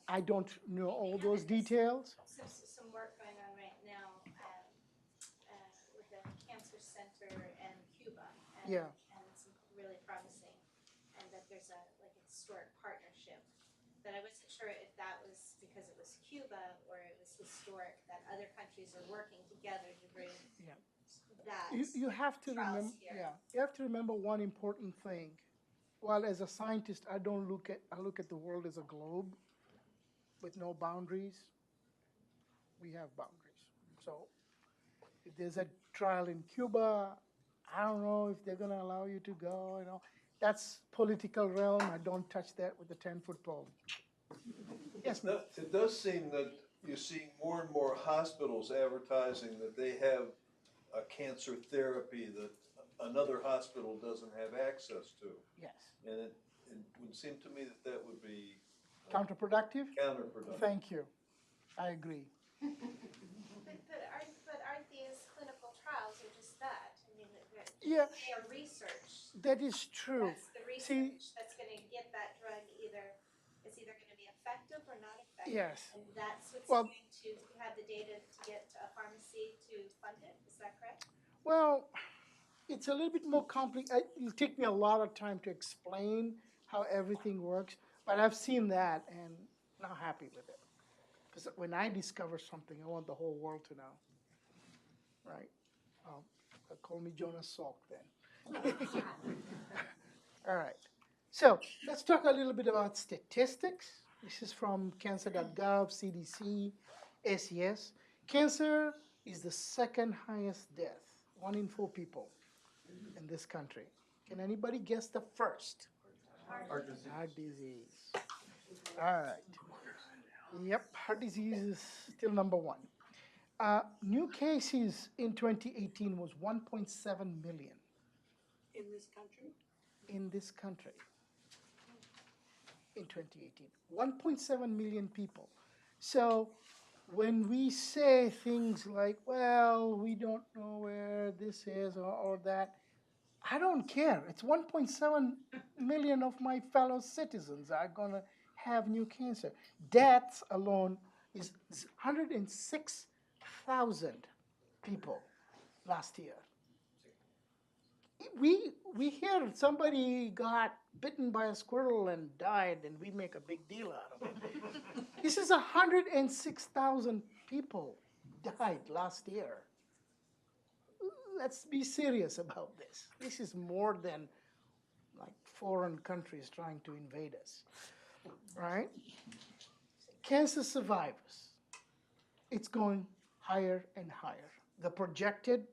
I don't know all those details. Some work going on right now with the Cancer Center in Cuba. And it's really promising. And that there's a historic partnership. But I wasn't sure if that was because it was Cuba or it was historic that other countries are working together to bring that. You have to remember. Here. You have to remember one important thing. While as a scientist, I look at the world as a globe with no boundaries. We have boundaries. So if there's a trial in Cuba, I don't know if they're going to allow you to go. That's political realm. I don't touch that with a 10-foot pole. Yes, ma'am. It does seem that you're seeing more and more hospitals advertising that they have a cancer therapy that another hospital doesn't have access to. Yes. And it would seem to me that would be Counterproductive? counterproductive. Thank you. I agree. But aren't these clinical trials are just that? I mean, Yeah. they are research. That is true. That's the research that's going to get that drug either. is either going to be effective or not effective. Yes. And that's what's Well- going to have the data to get a pharmacy to fund it. Is that correct? Well, it's a little bit more complicated. It'll take me a lot of time to explain how everything works, but I've seen that and not happy with it. Because when I discover something, I want the whole world to know. Right? Call me Jonas Salk then. All right. So let's talk a little bit about statistics. This is from cancer.gov, CDC, ACS. Cancer is the second highest death, 1 in 4 people in this country. Can anybody guess the first? Heart disease. Heart disease. All right. Yep, heart disease is still number 1. New cases in 2018 was 1.7 million In this country? in this country in 2018. 1.7 million people. So when we say things like, well, we don't know where this is or that, I don't care. It's 1.7 million of my fellow citizens are going to have new cancer. Deaths alone is 106,000 people last year. We hear somebody got bitten by a squirrel and died, and we make a big deal out of it. This is 106,000 people died last year. Let's be serious about this. This is more than like foreign countries trying to invade us, right? Cancer survivors, it's going higher and higher. The projected,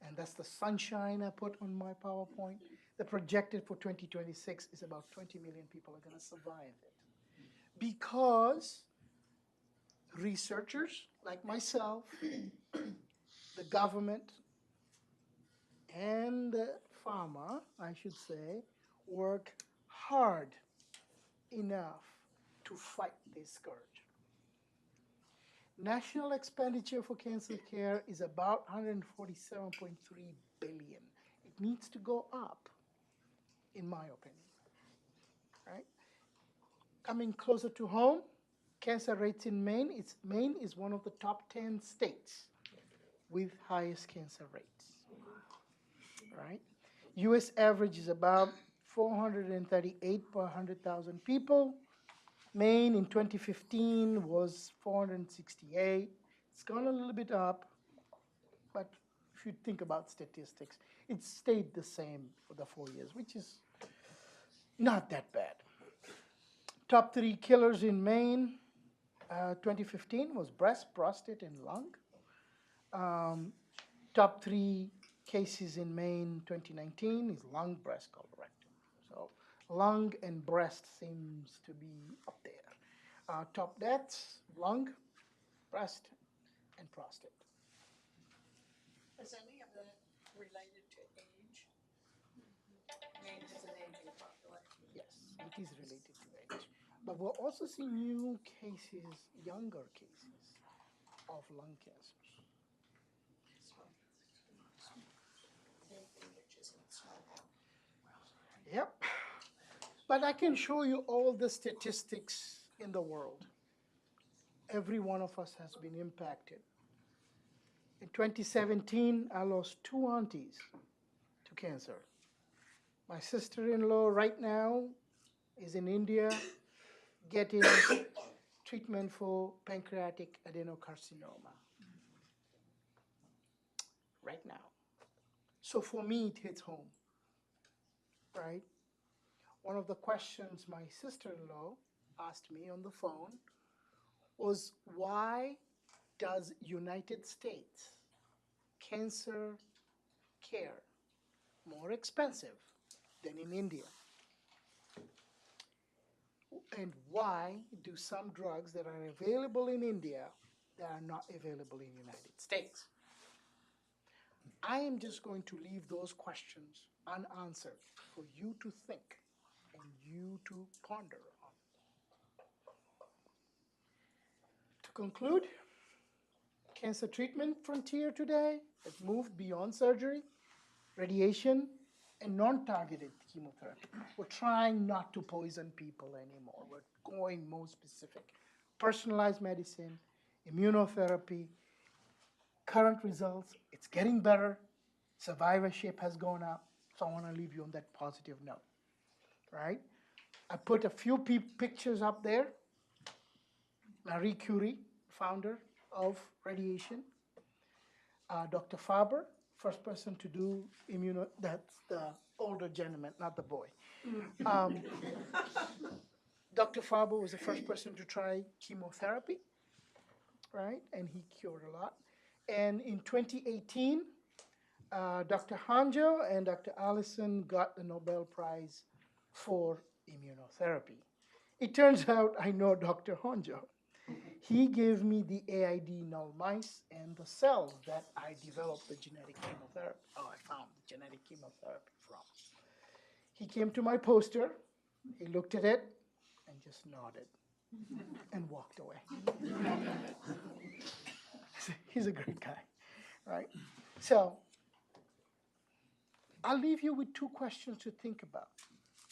and that's the sunshine I put on my PowerPoint, the projected for 2026 is about 20 million people are going to survive it. Because researchers like myself, the government, and pharma, I should say, work hard enough to fight this scourge. National expenditure for cancer care is about 147.3 billion. It needs to go up, in my opinion. Right? Coming closer to home, cancer rates in Maine. Maine is one of the top 10 states with highest cancer rates. Right? U.S. average is about 438 per 100,000 people. Maine in 2015 was 468. It's gone a little bit up, but if you think about statistics, it stayed the same for the 4 years, which is not that bad. Top 3 killers in Maine, 2015 was breast, prostate, and lung. Top 3 cases in Maine 2019 is lung, breast, colorectal. So lung and breast seems to be up there. Top deaths, lung, breast, and prostate. Is any of that related to age? Maine has an aging population. Yes, it is related to age. But we'll also see new cases, younger cases of lung cancers. Yep. But I can show you all the statistics in the world. Every one of us has been impacted. In 2017, I lost 2 aunties to cancer. My sister-in-law right now is in India getting treatment for pancreatic adenocarcinoma. Right now. So for me, it hits home, right? One of the questions my sister-in-law asked me on the phone was, why does United States cancer care more expensive than in India? And why do some drugs that are available in India that are not available in the United States? I am just going to leave those questions unanswered for you to think and you to ponder on. To conclude, cancer treatment frontier today has moved beyond surgery, radiation, and non-targeted chemotherapy. We're trying not to poison people anymore. We're going more specific. Personalized medicine, immunotherapy, current results, it's getting better. Survivorship has gone up. So I want to leave you on that positive note, right? I put a few pictures up there. Marie Curie, founder of radiation. Dr. Faber, first person to do that's the older gentleman, not the boy. Dr. Faber was the first person to try chemotherapy, right? And he cured a lot. And in 2018, Dr. Hanjo and Dr. Allison got the Nobel Prize for immunotherapy. It turns out I know Dr. Hanjo. He gave me the AID null mice and the cells that I developed the genetic chemotherapy. Oh, I found the genetic chemotherapy from. He came to my poster, he looked at it, and just nodded and walked away. He's a great guy, right? So I'll leave you with two questions to think about.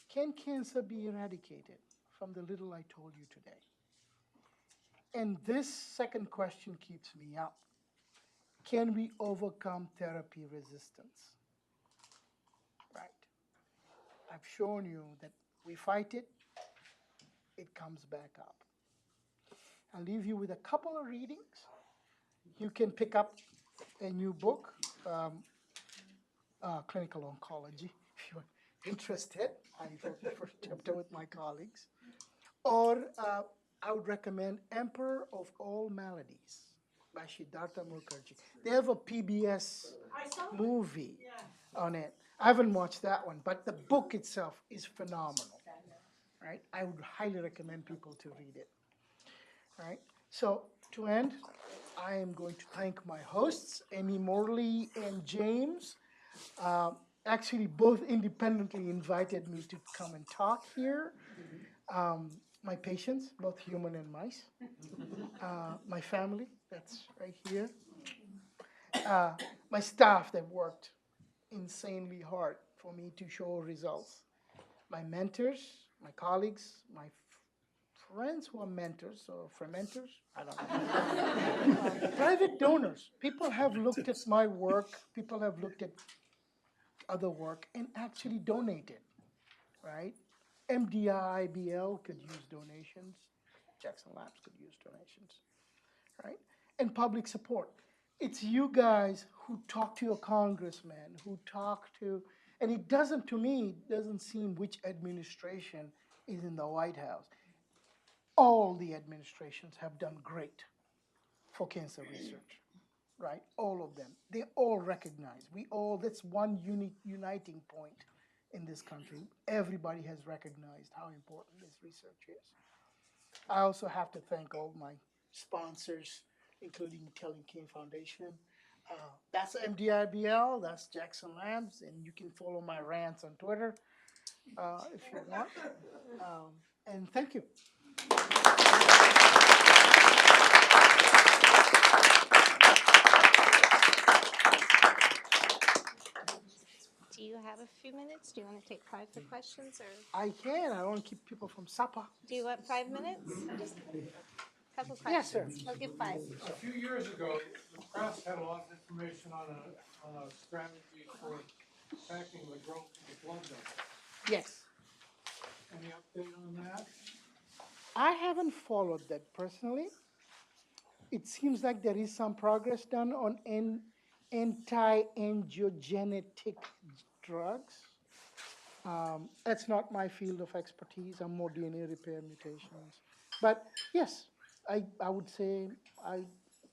Can cancer be eradicated from the little I told you today? And this second question keeps me up. Can we overcome therapy resistance? Right. I've shown you that we fight it, it comes back up. I'll leave you with a couple of readings. You can pick up a new book, Clinical Oncology, if you're interested. I wrote the first chapter with my colleagues. Or I would recommend Emperor of All Maladies by Siddhartha Mukherjee. They have a PBS movie on it. I haven't watched that one, but the book itself is phenomenal. Right? I would highly recommend people to read it. Right? So to end, I am going to thank my hosts, Amy Morley and James. Actually, both independently invited me to come and talk here. My patients, both human and mice. My family, that's right here. My staff that worked insanely hard for me to show results. My mentors, my colleagues, my friends who are mentors or fermenters, I don't know. Private donors. People have looked at my work, people have looked at other work and actually donated, right? MDI IBL could use donations. Jackson Labs could use donations, right? And public support. It's you guys who talk to your congressman, who talk to, and it doesn't, to me, it doesn't seem which administration is in the White House. All the administrations have done great for cancer research, right? All of them. They all recognize. That's one uniting point in this country. Everybody has recognized how important this research is. I also have to thank all my sponsors, including Kelly King Foundation. That's MDIBL, that's Jackson Labs, and you can follow my rants on Twitter if you want. And thank you. Do you have a few minutes? Do you want to take 5 for questions, or I can. I don't keep people from supper. do you want 5 minutes? Just a couple questions. Yes, sir. I'll give 5. A few years ago, the press had a lot of information on a strategy for attacking the growth of the blood vessels. Yes. Any update on that? I haven't followed that personally. It seems like there is some progress done on anti-angiogenetic drugs. That's not my field of expertise. I'm more DNA repair mutations. But yes, I would say I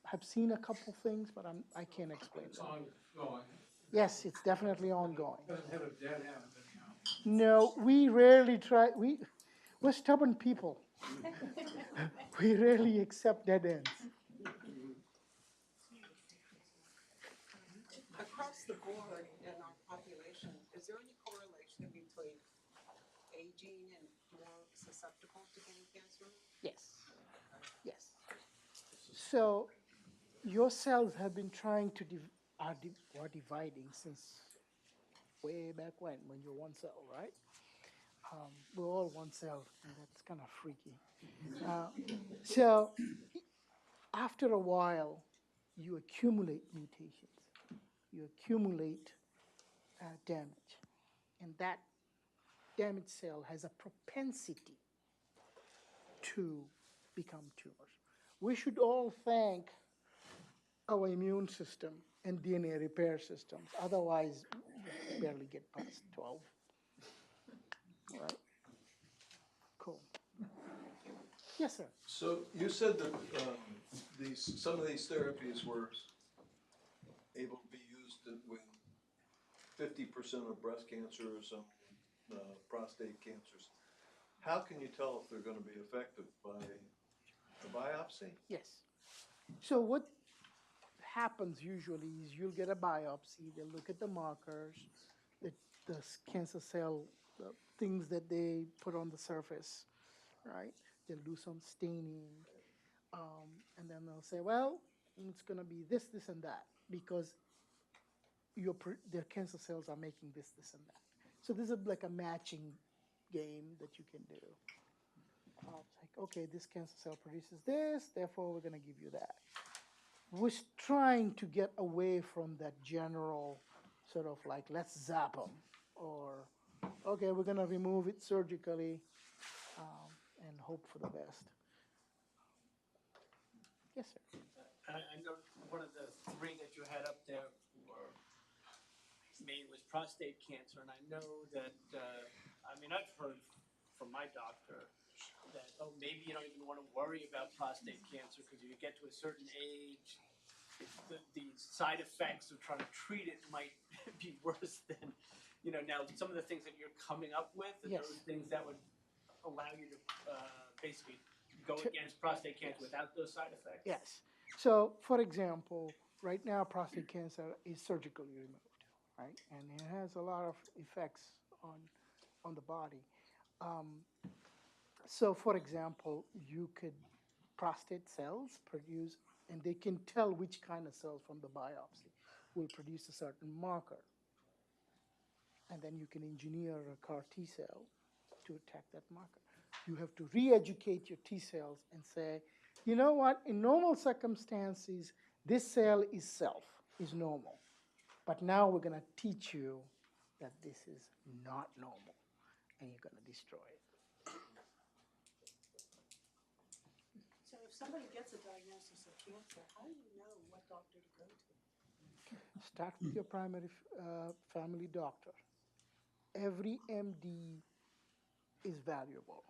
have seen a couple things, but I can't explain It's them. ongoing. Yes, it's definitely ongoing. It doesn't hit a dead end anyhow. No, we rarely try. We're stubborn people. We rarely accept dead ends. Across the board in our population, is there any correlation between aging and more susceptible to getting cancer? Yes. Yes. So your cells have been trying to are dividing since way back when you're one cell, right? We're all one cell, and that's kind of freaky. So after a while, you accumulate mutations, you accumulate damage, and that damaged cell has a propensity to become tumors. We should all thank our immune system and DNA repair systems. Otherwise, we barely get past 12. All right? Cool. Yes, sir. So you said that some of these therapies were able to be used with 50% of breast cancer or some prostate cancers. How can you tell if they're going to be effective by the biopsy? Yes. So what happens usually is you'll get a biopsy, they'll look at the markers, the cancer cell, the things that they put on the surface, right? They'll do some staining, and then they'll say, well, it's going to be this, this, and that, because their cancer cells are making this, this, and that. So this is like a matching game that you can do. It's like, okay, this cancer cell produces this, therefore we're going to give you that. We're trying to get away from that general sort of like, let's zap them, or, okay, we're going to remove it surgically and hope for the best. Yes, sir. I know one of the three that you had up there for me was prostate cancer, and I know that, I've heard from my doctor that, maybe you don't even want to worry about prostate cancer because if you get to a certain age, the side effects of trying to treat it might be worse than, now some of the things that you're coming up with, are Yes. those things that would allow you to basically go against prostate cancer without those side effects? Yes. So, for example, right now prostate cancer is surgically removed, right? And it has a lot of effects on the body. So, for example, prostate cells produce, and they can tell which kind of cells from the biopsy will produce a certain marker. And then you can engineer a CAR T cell to attack that marker. You have to re-educate your T cells and say, you know what, in normal circumstances, this cell is normal. But now we're going to teach you that this is not normal, and you're going to destroy it. So if somebody gets a diagnosis of cancer, how do you know what doctor to go to? Start with your primary family doctor. Every MD is valuable,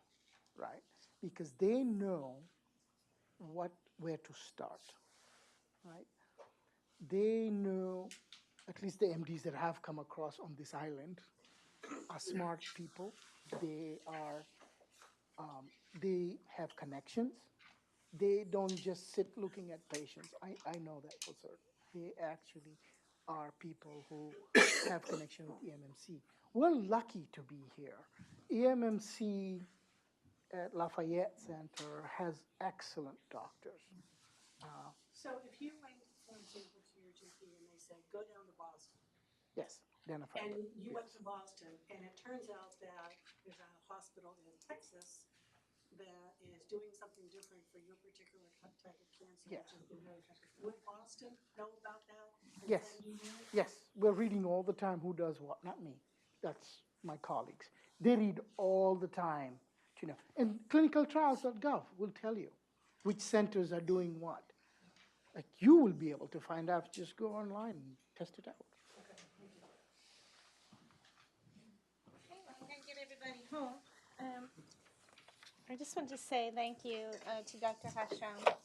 right? Because they know where to start, right? They know, at least the MDs that have come across on this island are smart people. They have connections. They don't just sit looking at patients. I know that for certain. They actually are people who have connection with EMMC. We're lucky to be here. EMMC at Lafayette Center has excellent doctors. So if you went, for example, to your GP and they said, go down to Boston. Yes, identify. And you went to Boston, and it turns out that there's a hospital in Texas that is doing something different for your particular type of cancer, Yes. which has been very effective. Would Boston know about that? Yes, yes. We're reading all the time who does what, not me. That's my colleagues. They read all the time, And clinicaltrials.gov will tell you which centers are doing what. Like you will be able to find out. Just go online and test it out. Okay, well, I'm going to get everybody home. I just want to say thank you to Dr. Hasham.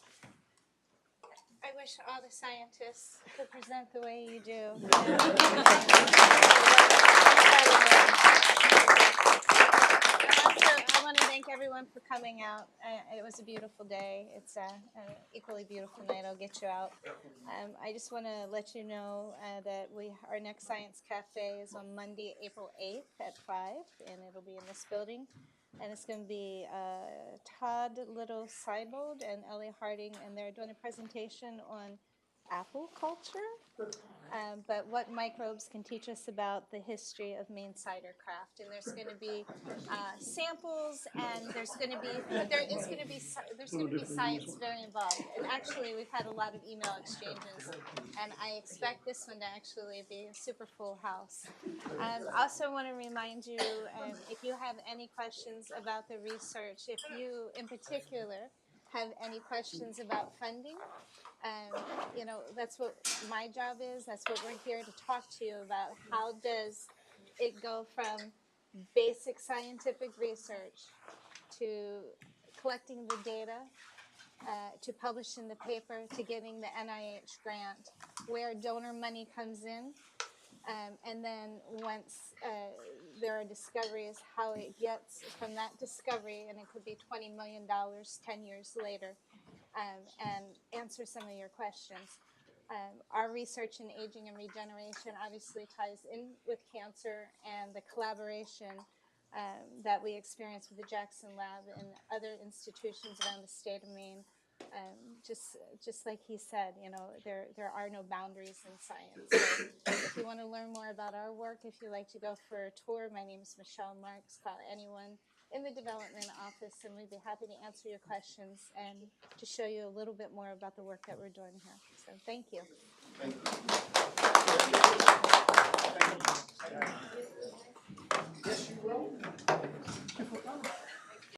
I wish all the scientists could present the way you do. I want to thank everyone for coming out. It was a beautiful day. It's an equally beautiful night. I'll get you out. I just want to let you know that our next Science Cafe is on Monday, April 8th at 5, and it'll be in this building. And it's going to be Todd Little-Seibold and Ellie Harding, and they're doing a presentation on apple culture. but what microbes can teach us about the history of Maine cider craft. And there's going to be samples, and there's going to be science very involved. And actually, we've had a lot of email exchanges, and I expect this one to actually be a super full house. I also want to remind you, if you have any questions about the research, if you in particular have any questions about funding, you know, that's what my job is. That's what we're here to talk to you about. How does it go from basic scientific research to collecting the data, to publishing the paper, to getting the NIH grant, where donor money comes in, and then once there are discoveries, how it gets from that discovery, and it could be $20 million 10 years later, and answer some of your questions. Our research in aging and regeneration obviously ties in with cancer, and the collaboration that we experience with the Jackson Lab and other institutions around the state of Maine. Just like he said, you know, there are no boundaries in science. So if you want to learn more about our work, if you'd like to go for a tour, my name is Michelle Marks. Call anyone in the development office, and we'd be happy to answer your questions and to show you a little bit more about the work that we're doing here. So thank you. Thank you.